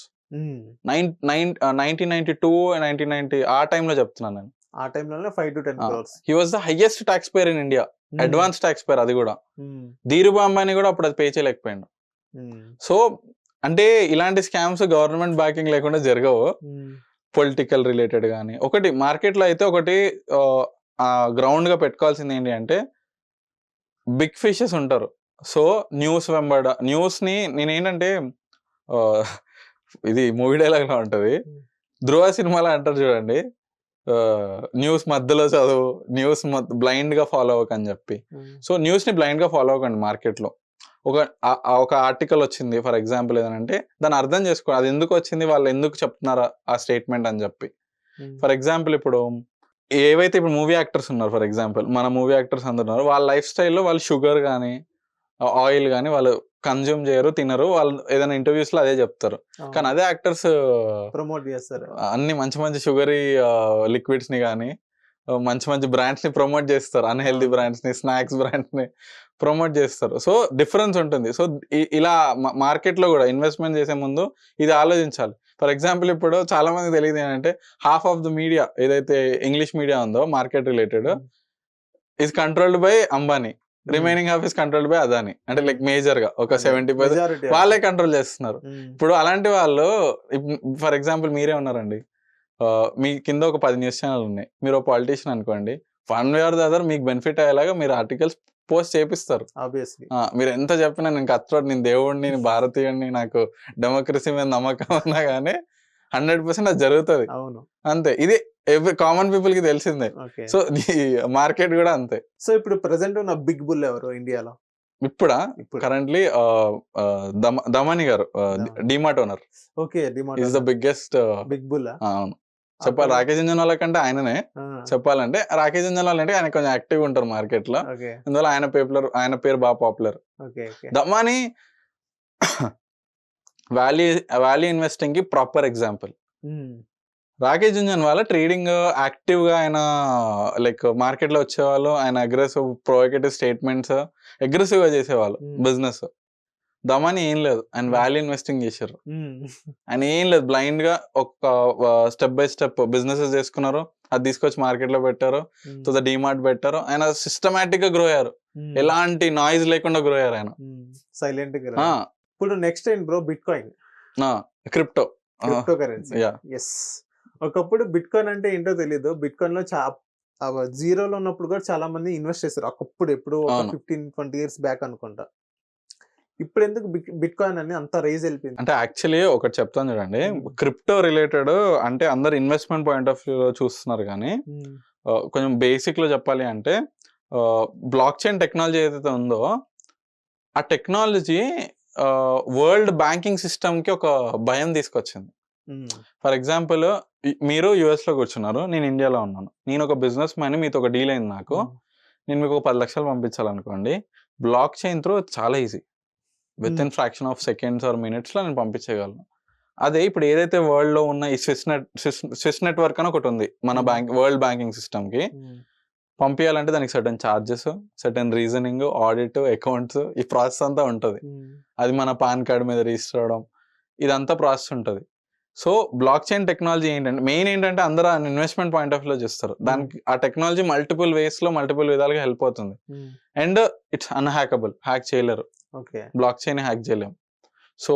1992, 1990 ఆ టైంలో చెప్తున్నాను నేను. ఆ టైంలోనే 5 to 10 crores. He was the highest tax payer in India, advance tax payer అది కూడా. ధీరుభాయ్ అంబానీ కూడా అప్పుడు అది పే చేయలేకపోయాడు. సో అంటే ఇలాంటి స్కామ్స్ గవర్నమెంట్ బ్యాకింగ్ లేకుండా జరగవు, పొలిటికల్ రిలేటెడ్ కానీ. ఒకటి మార్కెట్లో అయితే ఒకటి గ్రౌండ్ గా పెట్టుకోవాల్సింది ఏంటి అంటే బిగ్ ఫిషెస్ ఉంటారు. సో న్యూస్ వెంబడ న్యూస్ ని నేనేంటంటే ఇది మూవీ డైలాగ్ లో ఉంటది, ధ్రువ సినిమాలో అంటారు చూడండి, న్యూస్ మధ్యలో చదువు, న్యూస్ బ్లైండ్ గా ఫాలో అవ్వకని చెప్పి. సో న్యూస్ ని బ్లైండ్ గా ఫాలో అవ్వకండి. మార్కెట్ లో ఒక ఆర్టికల్ వచ్చింది ఫర్ ఎగ్జాంపుల్ ఏదంటే దాన్ని అర్థం చేసుకో, అది ఎందుకు వచ్చింది, వాళ్ళు ఎందుకు చెప్తున్నారా ఆ స్టేట్మెంట్ అని చెప్పి. ఫర్ ఎగ్జాంపుల్ ఇప్పుడు ఏవైతే ఇప్పుడు మూవీ యాక్టర్స్ ఉన్నారు, ఫర్ ఎగ్జాంపుల్ మన మూవీ యాక్టర్స్ అందరు ఉన్నారు, వాళ్ళ లైఫ్ స్టైల్లో వాళ్ళు షుగర్ కానీ ఆయిల్ కానీ వాళ్ళు కన్జ్యూమ్ చేయరు, తినరు. వాళ్ళు ఏదైనా ఇంటర్వ్యూస్ లో అదే చెప్తారు. కానీ అదే యాక్టర్స్ ప్రమోట్ చేస్తారు, అన్ని మంచి మంచి షుగరీ లిక్విడ్స్ ని కానీ మంచి మంచి బ్రాండ్స్ ని ప్రమోట్ చేస్తారు, అన్హెల్దీ బ్రాండ్స్ ని, స్నాక్స్ బ్రాండ్స్ ని ప్రమోట్ చేస్తారు. సో డిఫరెన్స్ ఉంటుంది. సో ఇలా మార్కెట్ లో కూడా ఇన్వెస్ట్మెంట్ చేసే ముందు ఇది ఆలోచించాలి. ఫర్ ఎగ్జాంపుల్ ఇప్పుడు చాలా మంది తెలియదు ఏంటంటే హాఫ్ ఆఫ్ ద మీడియా ఏదైతే ఇంగ్లీష్ మీడియా ఉందో market related is controlled by Ambani, remaining half is controlled by Adani. అంటే లైక్ మేజర్ గా ఒక 70% వాళ్ళే కంట్రోల్ చేస్తున్నారు. ఇప్పుడు అలాంటి వాళ్ళు, ఫర్ ఎగ్జాంపుల్ మీరే ఉన్నారండి, మీ కింద ఒక 10 న్యూస్ ఛానల్ ఉన్నాయి, మీరు ఒక పాలిటీషియన్ అనుకోండి, one way or the other మీకు బెనిఫిట్ అయ్యేలాగా మీరు ఆర్టికల్స్ పోస్ట్ చేపిస్తారు. మీరు ఎంత చెప్పినా నేను కత్రోడ్, నేను దేవుడిని, నేను భారతీయుడిని, నాకు డెమోక్రసీ మీద నమ్మకం ఉన్నా కానీ 100% అది జరుగుతుంది. అంతే, ఇది ఎవ్రీ కామన్ పీపుల్ కి తెలిసిందే. సో మార్కెట్ కూడా అంతే. సో ఇప్పుడు ప్రెసెంట్ ఉన్న బిగ్ బుల్ ఎవరు ఇండియాలో? ఇప్పుడా కరెంట్లీ దమాని గారు, DMart owner. Is the biggest big bull. అవును చెప్పాలి, రాకేష్ జుంజున్వాలా కంటే ఆయననే చెప్పాలంటే. రాకేష్ జుంజున్వాలా అంటే ఆయన కొంచెం యాక్టివ్ ఉంటారు మార్కెట్ లో, అందువల్ల ఆయన పేరు బాగా పాపులర్. దమాని వాల్యూ ఇన్వెస్టింగ్ కి proper example. Rakesh Jhunjhunwala trading active గా ఆయన లైక్ మార్కెట్ లో వచ్చేవాళ్ళు, ఆయన అగ్రెసివ్ ప్రొవోకేటివ్ స్టేట్మెంట్స్ అగ్రెసివ్ గా చేసేవాళ్ళు బిజినెస్. దమాని ఏం లేదు, ఆయన వాల్యూ ఇన్వెస్టింగ్ చేశారు. ఆయన ఏం లేదు, బ్లైండ్ గా ఒక స్టెప్ బై స్టెప్ బిజినెసెస్ చేసుకున్నారు, అది తీసుకొచ్చి మార్కెట్ లో పెట్టారు, తో డిమార్ట్ పెట్టారు. ఆయన సిస్టమాటిక్ గా గ్రో అయ్యారు, ఎలాంటి నాయిస్ లేకుండా గ్రో అయ్యారు ఆయన, సైలెంట్ గా. ఇప్పుడు నెక్స్ట్ ఏంటి bro? Bit coin, crypto currency. ఒకప్పుడు బిట్ కాయిన్ అంటే ఏంటో తెలియదు. బిట్ కాయిన్ లో జీరోలో ఉన్నప్పుడు కూడా చాలా మంది ఇన్వెస్ట్ చేస్తారు. ఒకప్పుడు ఎప్పుడు 15-20 years బ్యాక్ అనుకుంటా. ఇప్పుడు ఎందుకు బిట్ కాయిన్ అని అంత రైజ్ వెళ్ళిపోయింది? అంటే యాక్చువల్లీ ఒకటి చెప్తాను చూడండి, క్రిప్టో రిలేటెడ్ అంటే అందరు ఇన్వెస్ట్మెంట్ పాయింట్ ఆఫ్ వ్యూ చూస్తున్నారు, కానీ కొంచెం బేసిక్ లో చెప్పాలి అంటే బ్లాక్ చైన్ టెక్నాలజీ ఏదైతే ఉందో ఆ టెక్నాలజీ వరల్డ్ బ్యాంకింగ్ సిస్టమ్ కి ఒక భయం తీసుకొచ్చింది. ఫర్ ఎగ్జాంపుల్ మీరు యుఎస్ లో కూర్చున్నారు, నేను ఇండియాలో ఉన్నాను. నేను ఒక బిజినెస్ మ్యాన్, మీతో ఒక డీల్ అయింది నాకు. నేను మీకు 10 లక్షలు పంపించాలనుకోండి, బ్లాక్ చైన్ త్రూ చాలా easy. With in fraction of seconds are minutes లో నేను పంపించగలను. అదే ఇప్పుడు ఏదైతే వరల్డ్ లో ఉన్న ఈ స్విస్ నెట్వర్క్ అని ఒకటి ఉంది మన వరల్డ్ బ్యాంకింగ్ సిస్టమ్ కి. పంపించాలంటే దానికి certain charges, certain reasoning, audit, accounts, ఈ ప్రాసెస్ అంతా ఉంటుంది. అది మన పాన్ కార్డ్ మీద రిజిస్టర్ అవడం, ఇదంతా ప్రాసెస్ ఉంటుంది. సో బ్లాక్ చైన్ టెక్నాలజీ ఏంటంటే మెయిన్ ఏంటంటే అందరూ ఇన్వెస్ట్మెంట్ పాయింట్ ఆఫ్ లో చూస్తారు. దానికి ఆ టెక్నాలజీ మల్టిపుల్ వేస్ లో మల్టిపుల్ విధాలుగా హెల్ప్ అవుతుంది. అండ్ ఇట్స్ అన్హ్యాకబుల్, హ్యాక్ చేయలేరు, బ్లాక్ చైన్ హ్యాక్ చేయలేము. సో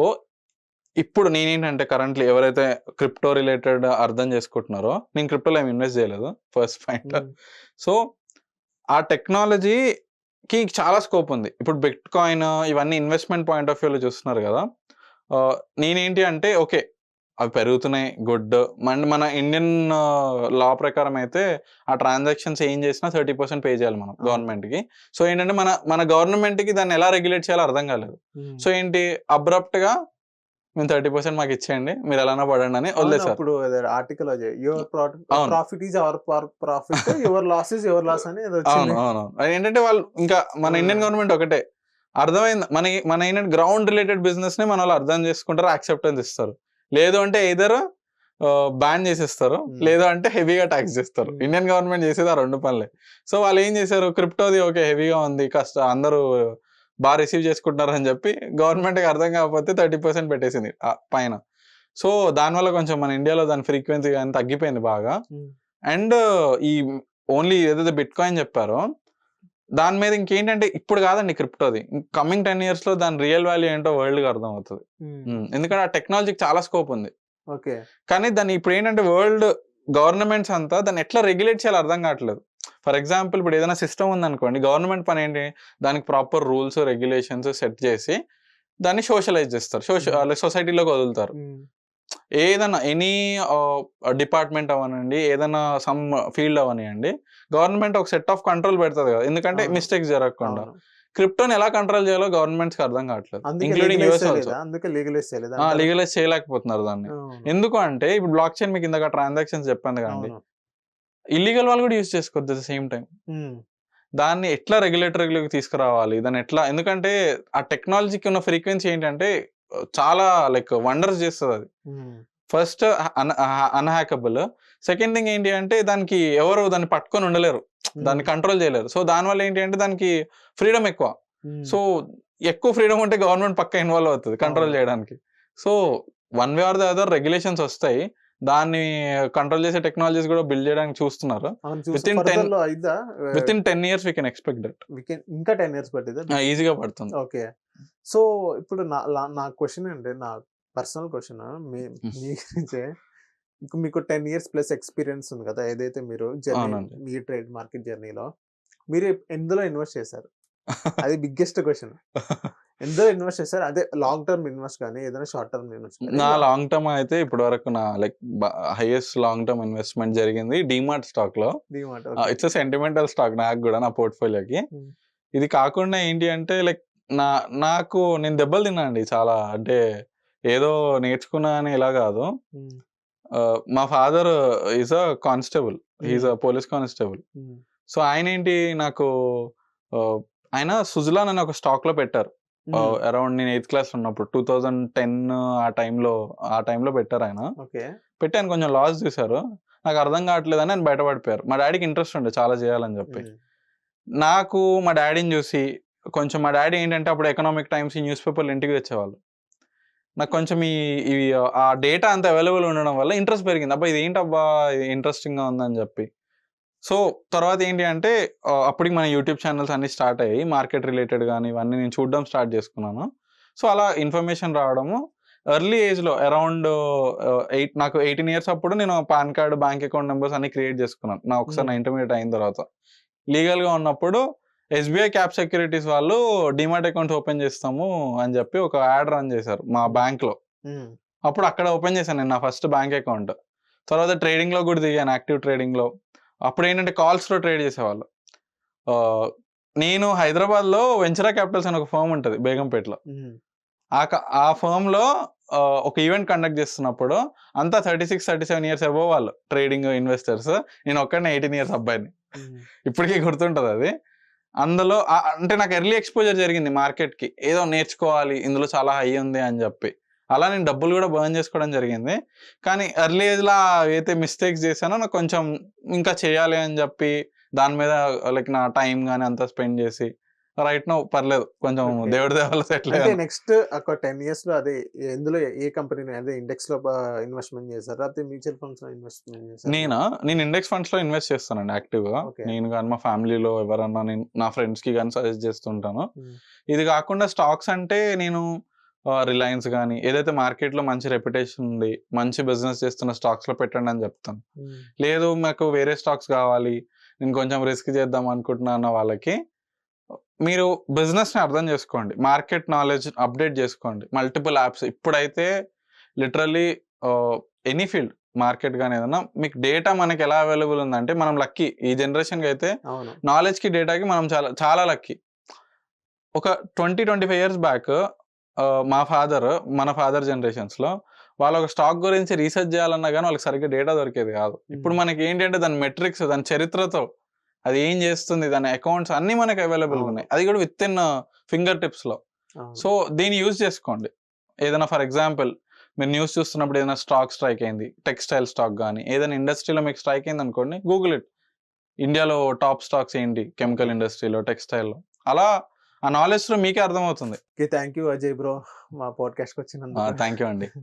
ఇప్పుడు నేనేంటంటే కరెంట్లీ ఎవరైతే క్రిప్టో రిలేటెడ్ అర్థం చేసుకుంటున్నారో, నేను క్రిప్టోలో ఏమి ఇన్వెస్ట్ చేయలేదు ఫస్ట్ పాయింట్. సో ఆ టెక్నాలజీకి చాలా స్కోప్ ఉంది. ఇప్పుడు బిట్ కాయిన్ ఇవన్నీ ఇన్వెస్ట్మెంట్ పాయింట్ ఆఫ్ వ్యూలో చూస్తున్నారు కదా. నేనేంటి అంటే ఓకే అవి పెరుగుతున్నాయి, గుడ్. మన ఇండియన్ లా ప్రకారం అయితే ఆ ట్రాన్సాక్షన్స్ ఏం చేసినా 30% పే చేయాలి మనం గవర్నమెంట్కి. సో ఏంటంటే మన గవర్నమెంట్కి దాన్ని ఎలా రెగ్యులేట్ చేయాలో అర్థం కాలేదు. సో ఏంటి అబ్రప్ట్ గా మేము 30% మాకు ఇచ్చేయండి, మీరు ఎలానో పడండి అని వదిలేసారు. ఇప్పుడు article profit is our profit, your loss is your loss అని అవును. ఏంటంటే వాళ్ళు ఇంకా మన ఇండియన్ గవర్నమెంట్ ఒకటే అర్థమైంది. మన ఏంటంటే గ్రౌండ్ రిలేటెడ్ బిజినెస్ ని మన వాళ్ళు అర్థం చేసుకుంటారు, యాక్సెప్టెన్స్ ఇస్తారు. లేదు అంటే ఇద్దరు బ్యాన్ చేసేస్తారు, లేదు అంటే హెవీగా ట్యాక్స్ చేస్తారు. ఇండియన్ గవర్నమెంట్ చేసేది ఆ 2 పనులే. సో వాళ్ళు ఏం చేశారు, క్రిప్టోది ఓకే హెవీగా ఉంది, అందరూ బాగా రిసీవ్ చేసుకుంటున్నారు అని చెప్పి గవర్నమెంట్కి అర్థం కాకపోతే 30% పెట్టేసింది పైన. సో దానివల్ల కొంచెం మన ఇండియాలో దాని ఫ్రీక్వెన్సీ కానీ తగ్గిపోయింది బాగా. అండ్ ఈ ఓన్లీ ఏదైతే బిట్ కాయిన్ చెప్పారో దాని మీద ఇంకేంటంటే ఇప్పుడు కాదండి క్రిప్టోది, కమింగ్ 10 years లో దాని రియల్ వాల్యూ ఏంటో వరల్డ్ కి అర్థం అవుతుంది. ఎందుకంటే ఆ టెక్నాలజీకి చాలా స్కోప్ ఉంది. కానీ దాన్ని ఇప్పుడు ఏంటంటే వరల్డ్ గవర్నమెంట్స్ అంతా దాన్ని ఎట్లా రెగ్యులేట్ చేయాలో అర్థం కావట్లేదు. ఫర్ ఎగ్జాంపుల్ ఇప్పుడు ఏదైనా సిస్టమ్ ఉందనుకోండి, గవర్నమెంట్ పని ఏంటి, దానికి ప్రాపర్ రూల్స్ రెగ్యులేషన్స్ సెట్ చేసి దాన్ని సోషలైజ్ చేస్తారు, సొసైటీలోకి వదులుతారు. ఏదైనా ఎనీ డిపార్ట్మెంట్ అవనండి, ఏదైనా సమ్ ఫీల్డ్ అవనియండి, గవర్నమెంట్ ఒక సెట్ ఆఫ్ కంట్రోల్ పెడుతుంది కదా, ఎందుకంటే మిస్టేక్స్ జరగకుండా. క్రిప్టోని ఎలా కంట్రోల్ చేయాలో గవర్నమెంట్స్ కి అర్థం కావట్లేదు, ఇంక్లూడింగ్ యూఎస్ ఆల్సో. లీగలైజ్ చేయలేకపోతున్నారు దాన్ని. ఎందుకు అంటే ఇప్పుడు బ్లాక్ చైన్ మీకు ఇందాక ట్రాన్సాక్షన్స్ చెప్పాను కదండి, ఇల్లీగల్ వాళ్ళు కూడా యూజ్ చేసుకోవద్దు అట్ ద సేమ్ టైం. దాన్ని ఎట్లా రెగ్యులేటరీలోకి తీసుకురావాలి, దాన్ని ఎట్లా, ఎందుకంటే ఆ టెక్నాలజీకి ఉన్న ఫ్రీక్వెన్సీ ఏంటంటే చాలా లైక్ వండర్స్ చేస్తుంది అది. ఫస్ట్ అన్హ్యాకబుల్, సెకండ్ థింగ్ ఏంటి అంటే దానికి ఎవరు దాన్ని పట్టుకొని ఉండలేరు, దాన్ని కంట్రోల్ చేయలేరు. సో దానివల్ల ఏంటి అంటే దానికి ఫ్రీడమ్ ఎక్కువ. సో ఎక్కువ ఫ్రీడమ్ ఉంటే గవర్నమెంట్ పక్క ఇన్వాల్వ్ అవుతుంది కంట్రోల్ చేయడానికి. So one way or the other regulations వస్తాయి, దాన్ని కంట్రోల్ చేసే టెక్నాలజీస్ కూడా బిల్డ్ చేయడానికి చూస్తున్నారు. Within 10 years we can expect that. ఇంకా 10 years పట్టిందా? ఈజీగా పడుతుంది. ఓకే. సో ఇప్పుడు నా క్వశ్చన్ అంటే, నా పర్సనల్ క్వశ్చన్ మీ గురించే, మీకు 10 years ప్లస్ ఎక్స్పీరియన్స్ ఉంది కదా, ఏదైతే మీరు మీ ట్రేడ్ మార్కెట్ జర్నీలో మీరు ఎందులో ఇన్వెస్ట్ చేశారు? అది బిగ్గెస్ట్ క్వశ్చన్. ఎందులో ఇన్వెస్ట్ చేశారు? అదే లాంగ్ టర్మ్ ఇన్వెస్ట్ కానీ ఏదైనా షార్ట్ టర్మ్ ఇన్వెస్ట్? నా లాంగ్ టర్మ్ అయితే ఇప్పటి వరకు నా like highest long term investment జరిగింది డిమార్ట్ స్టాక్ లో. ఇట్స్ సెంటిమెంటల్ స్టాక్ నాకు కూడా, నా పోర్ట్ఫోలియోకి. ఇది కాకుండా ఏంటి అంటే లైక్ నాకు నేను దెబ్బలు తిన్నా అండి చాలా. అంటే ఏదో నేర్చుకున్నా అని ఇలా కాదు. మా father is a constable, is a police constable. So ఆయన ఏంటి నాకు ఆయన సుజలాన్ అని ఒక స్టాక్ లో పెట్టారు అరౌండ్ నేను 8th class ఉన్నప్పుడు 2010 ఆ టైంలో పెట్టారు ఆయన. పెట్టి ఆయన కొంచెం లాస్ చూసారు, నాకు అర్థం కావట్లేదని ఆయన బయటపడిపోయారు. మా డాడీకి ఇంట్రెస్ట్ ఉండే చాలా చేయాలని చెప్పి. నాకు మా డాడీని చూసి కొంచెం, మా డాడీ ఏంటంటే అప్పుడు ఎకనామిక్ టైమ్స్ ఈ న్యూస్ పేపర్లు ఇంటికి తెచ్చేవాళ్ళు. నాకు కొంచెం ఈ ఆ డేటా అంత అవైలబుల్ ఉండడం వల్ల ఇంట్రెస్ట్ పెరిగింది. అబ్బా ఇది ఏంటబ్బా ఇంట్రెస్టింగ్గా ఉందని చెప్పి. సో తర్వాత ఏంటి అంటే అప్పటికి మన యూట్యూబ్ ఛానల్స్ అన్ని స్టార్ట్ అయ్యాయి, మార్కెట్ రిలేటెడ్ కానీ ఇవన్నీ నేను చూడడం స్టార్ట్ చేసుకున్నాను. సో అలా ఇన్ఫర్మేషన్ రావడము ఎర్లీ ఏజ్లో అరౌండ్ నాకు 18 years అప్పుడు నేను pan card, bank account numbers అన్ని క్రియేట్ చేసుకున్నాను. నా ఒకసారి నా ఇంటర్మీడియట్ అయిన తర్వాత లీగల్గా ఉన్నప్పుడు ఎస్బీఐ క్యాప్ సెక్యూరిటీస్ వాళ్ళు డిమాట్ అకౌంట్స్ ఓపెన్ చేస్తాము అని చెప్పి ఒక యాడ్ రన్ చేశారు మా బ్యాంక్లో. అప్పుడు అక్కడ ఓపెన్ చేశాను నేను నా ఫస్ట్ బ్యాంక్ అకౌంట్. తర్వాత ట్రేడింగ్లో కూడా దిగాను, యాక్టివ్ ట్రేడింగ్లో. అప్పుడు ఏంటంటే కాల్స్లో ట్రేడ్ చేసేవాళ్ళు. నేను హైదరాబాద్లో వెంచరా క్యాపిటల్స్ అని ఒక ఫర్మ్ ఉంటుంది బేగంపేటలో. ఆ ఫర్మ్‌లో ఒక ఈవెంట్ కండక్ట్ చేస్తున్నప్పుడు అంతా 36, 37 ఇయర్స్ అబోవ్ వాళ్ళు ట్రేడింగ్ ఇన్వెస్టర్స్. నేను ఒక్కడినే 18 ఇయర్స్ అబ్బాయిని. ఇప్పటికీ గుర్తుంటదది. అందులో అంటే నాకు ఎర్లీ ఎక్స్‌పోజర్ జరిగింది మార్కెట్‌కి. ఏదో నేర్చుకోవాలి, ఇందులో చాలా హై ఉంది అని జెప్పి. అలా నేను డబ్బులు గూడా బర్న్ చేసుకోవడం జరిగింది. కానీ ఎర్లీ ఏజ్‌లో ఏదైతే మిస్టేక్స్ చేశానో నాకు కొంచెం ఇంకా చేయాలి అని జెప్పి దాని మీద లైక్ నా టైం గాని అంతా స్పెండ్ చేసి రైట్ నౌ పర్లేదు. కొంచెం ఓకే. దేవుడి దయ వల్ల సెటిల్ అంటే అయ్యాను. నెక్స్ట్ ఒక 10 ఇయర్స్‌లో అదే ఎందులో ఏ కంపెనీని అదే ఇండెక్స్‌లో ఇన్వెస్ట్‌మెంట్ చేసారా? లేకపోతే మ్యూచువల్ ఫండ్స్‌లో ఇన్వెస్ట్‌మెంట్ చేసారా? నేను ఇండెక్స్ ఫండ్స్‌లో ఇన్వెస్ట్ చేస్తానండి యాక్టివ్‌గా. ఓకే. నేను గాని మా ఫ్యామిలీలో ఎవరన్నా నా ఫ్రెండ్స్‌కి గాని సజెస్ట్ చేస్తుంటాను. హ్మ్. ఇది కాకుండా స్టాక్స్ అంటే నేను రిలయన్స్ గాని ఏదైతే మార్కెట్‌లో మంచి రెప్యుటేషన్ ఉంది, మంచి బిజినెస్ చేస్తున్న స్టాక్స్‌లో పెట్టండి అని చెప్తాను. హ్మ్. లేదు మాకు వేరే స్టాక్స్ కావాలి, నేను కొంచెం రిస్క్ చేద్దాం అనుకుంటున్నా అన్న వాళ్ళకి మీరు బిజినెస్‌ని అర్థం చేసుకోండి. మార్కెట్ నాలెడ్జ్ అప్‌డేట్ చేసుకోండి. మల్టిపుల్ యాప్స్ ఇప్పుడైతే లిటరల్లీ ఎనీ ఫీల్డ్ మార్కెట్ గాని ఏదన్నా మీకు డేటా మనకి ఎలా అవైలబుల్ ఉందంటే మనం లక్కీ. ఈ జనరేషన్‌కి అయితే అవును. నాలెడ్జ్‌కి, డేటాకి మనం చాలా చాలా లక్కీ. ఒక 20, 25 ఇయర్స్ బ్యాక్ మన ఫాదర్ జనరేషన్స్‌లో వాళ్ళు ఒక స్టాక్ గురించి రీసెర్చ్ చేయాలన్నా గాని వాళ్ళకి సరిగ్గా డేటా దొరికేది కాదు. ఇప్పుడు హ్మ్. మనకి ఏంటంటే దాని మెట్రిక్స్, దాని చరిత్రతో అది ఏం చేస్తుంది, దాని అకౌంట్స్ అన్నీ మనకు అవైలబుల్‌గా అవును. ఉన్నాయి. అది కూడా వితిన్ ఫింగర్ టిప్స్‌లో. అవును. సో, దీన్ని యూజ్ చేసుకోండి. ఏదైనా ఫర్ ఎగ్జాంపుల్ మీరు న్యూస్ చూస్తున్నప్పుడు ఏదైనా స్టాక్ స్ట్రైక్ అయింది. టెక్స్‌టైల్ స్టాక్ గాని, ఏదైనా ఇండస్ట్రీలో మీకు స్ట్రైక్ అయిందనుకోండి, గూగుల్ ఇట్. ఇండియాలో టాప్ స్టాక్స్ ఏంటి? ఓకే. కెమికల్ ఇండస్ట్రీలో, టెక్స్‌టైల్‌లో. అలా ఆ నాలెడ్జ్‌లో మీకే అర్థమవుతుంది. Okay. Thank you Ajay bro. మా పాడ్‌కాస్ట్‌కి వచ్చినందుకు. థాంక్ యూ అండి.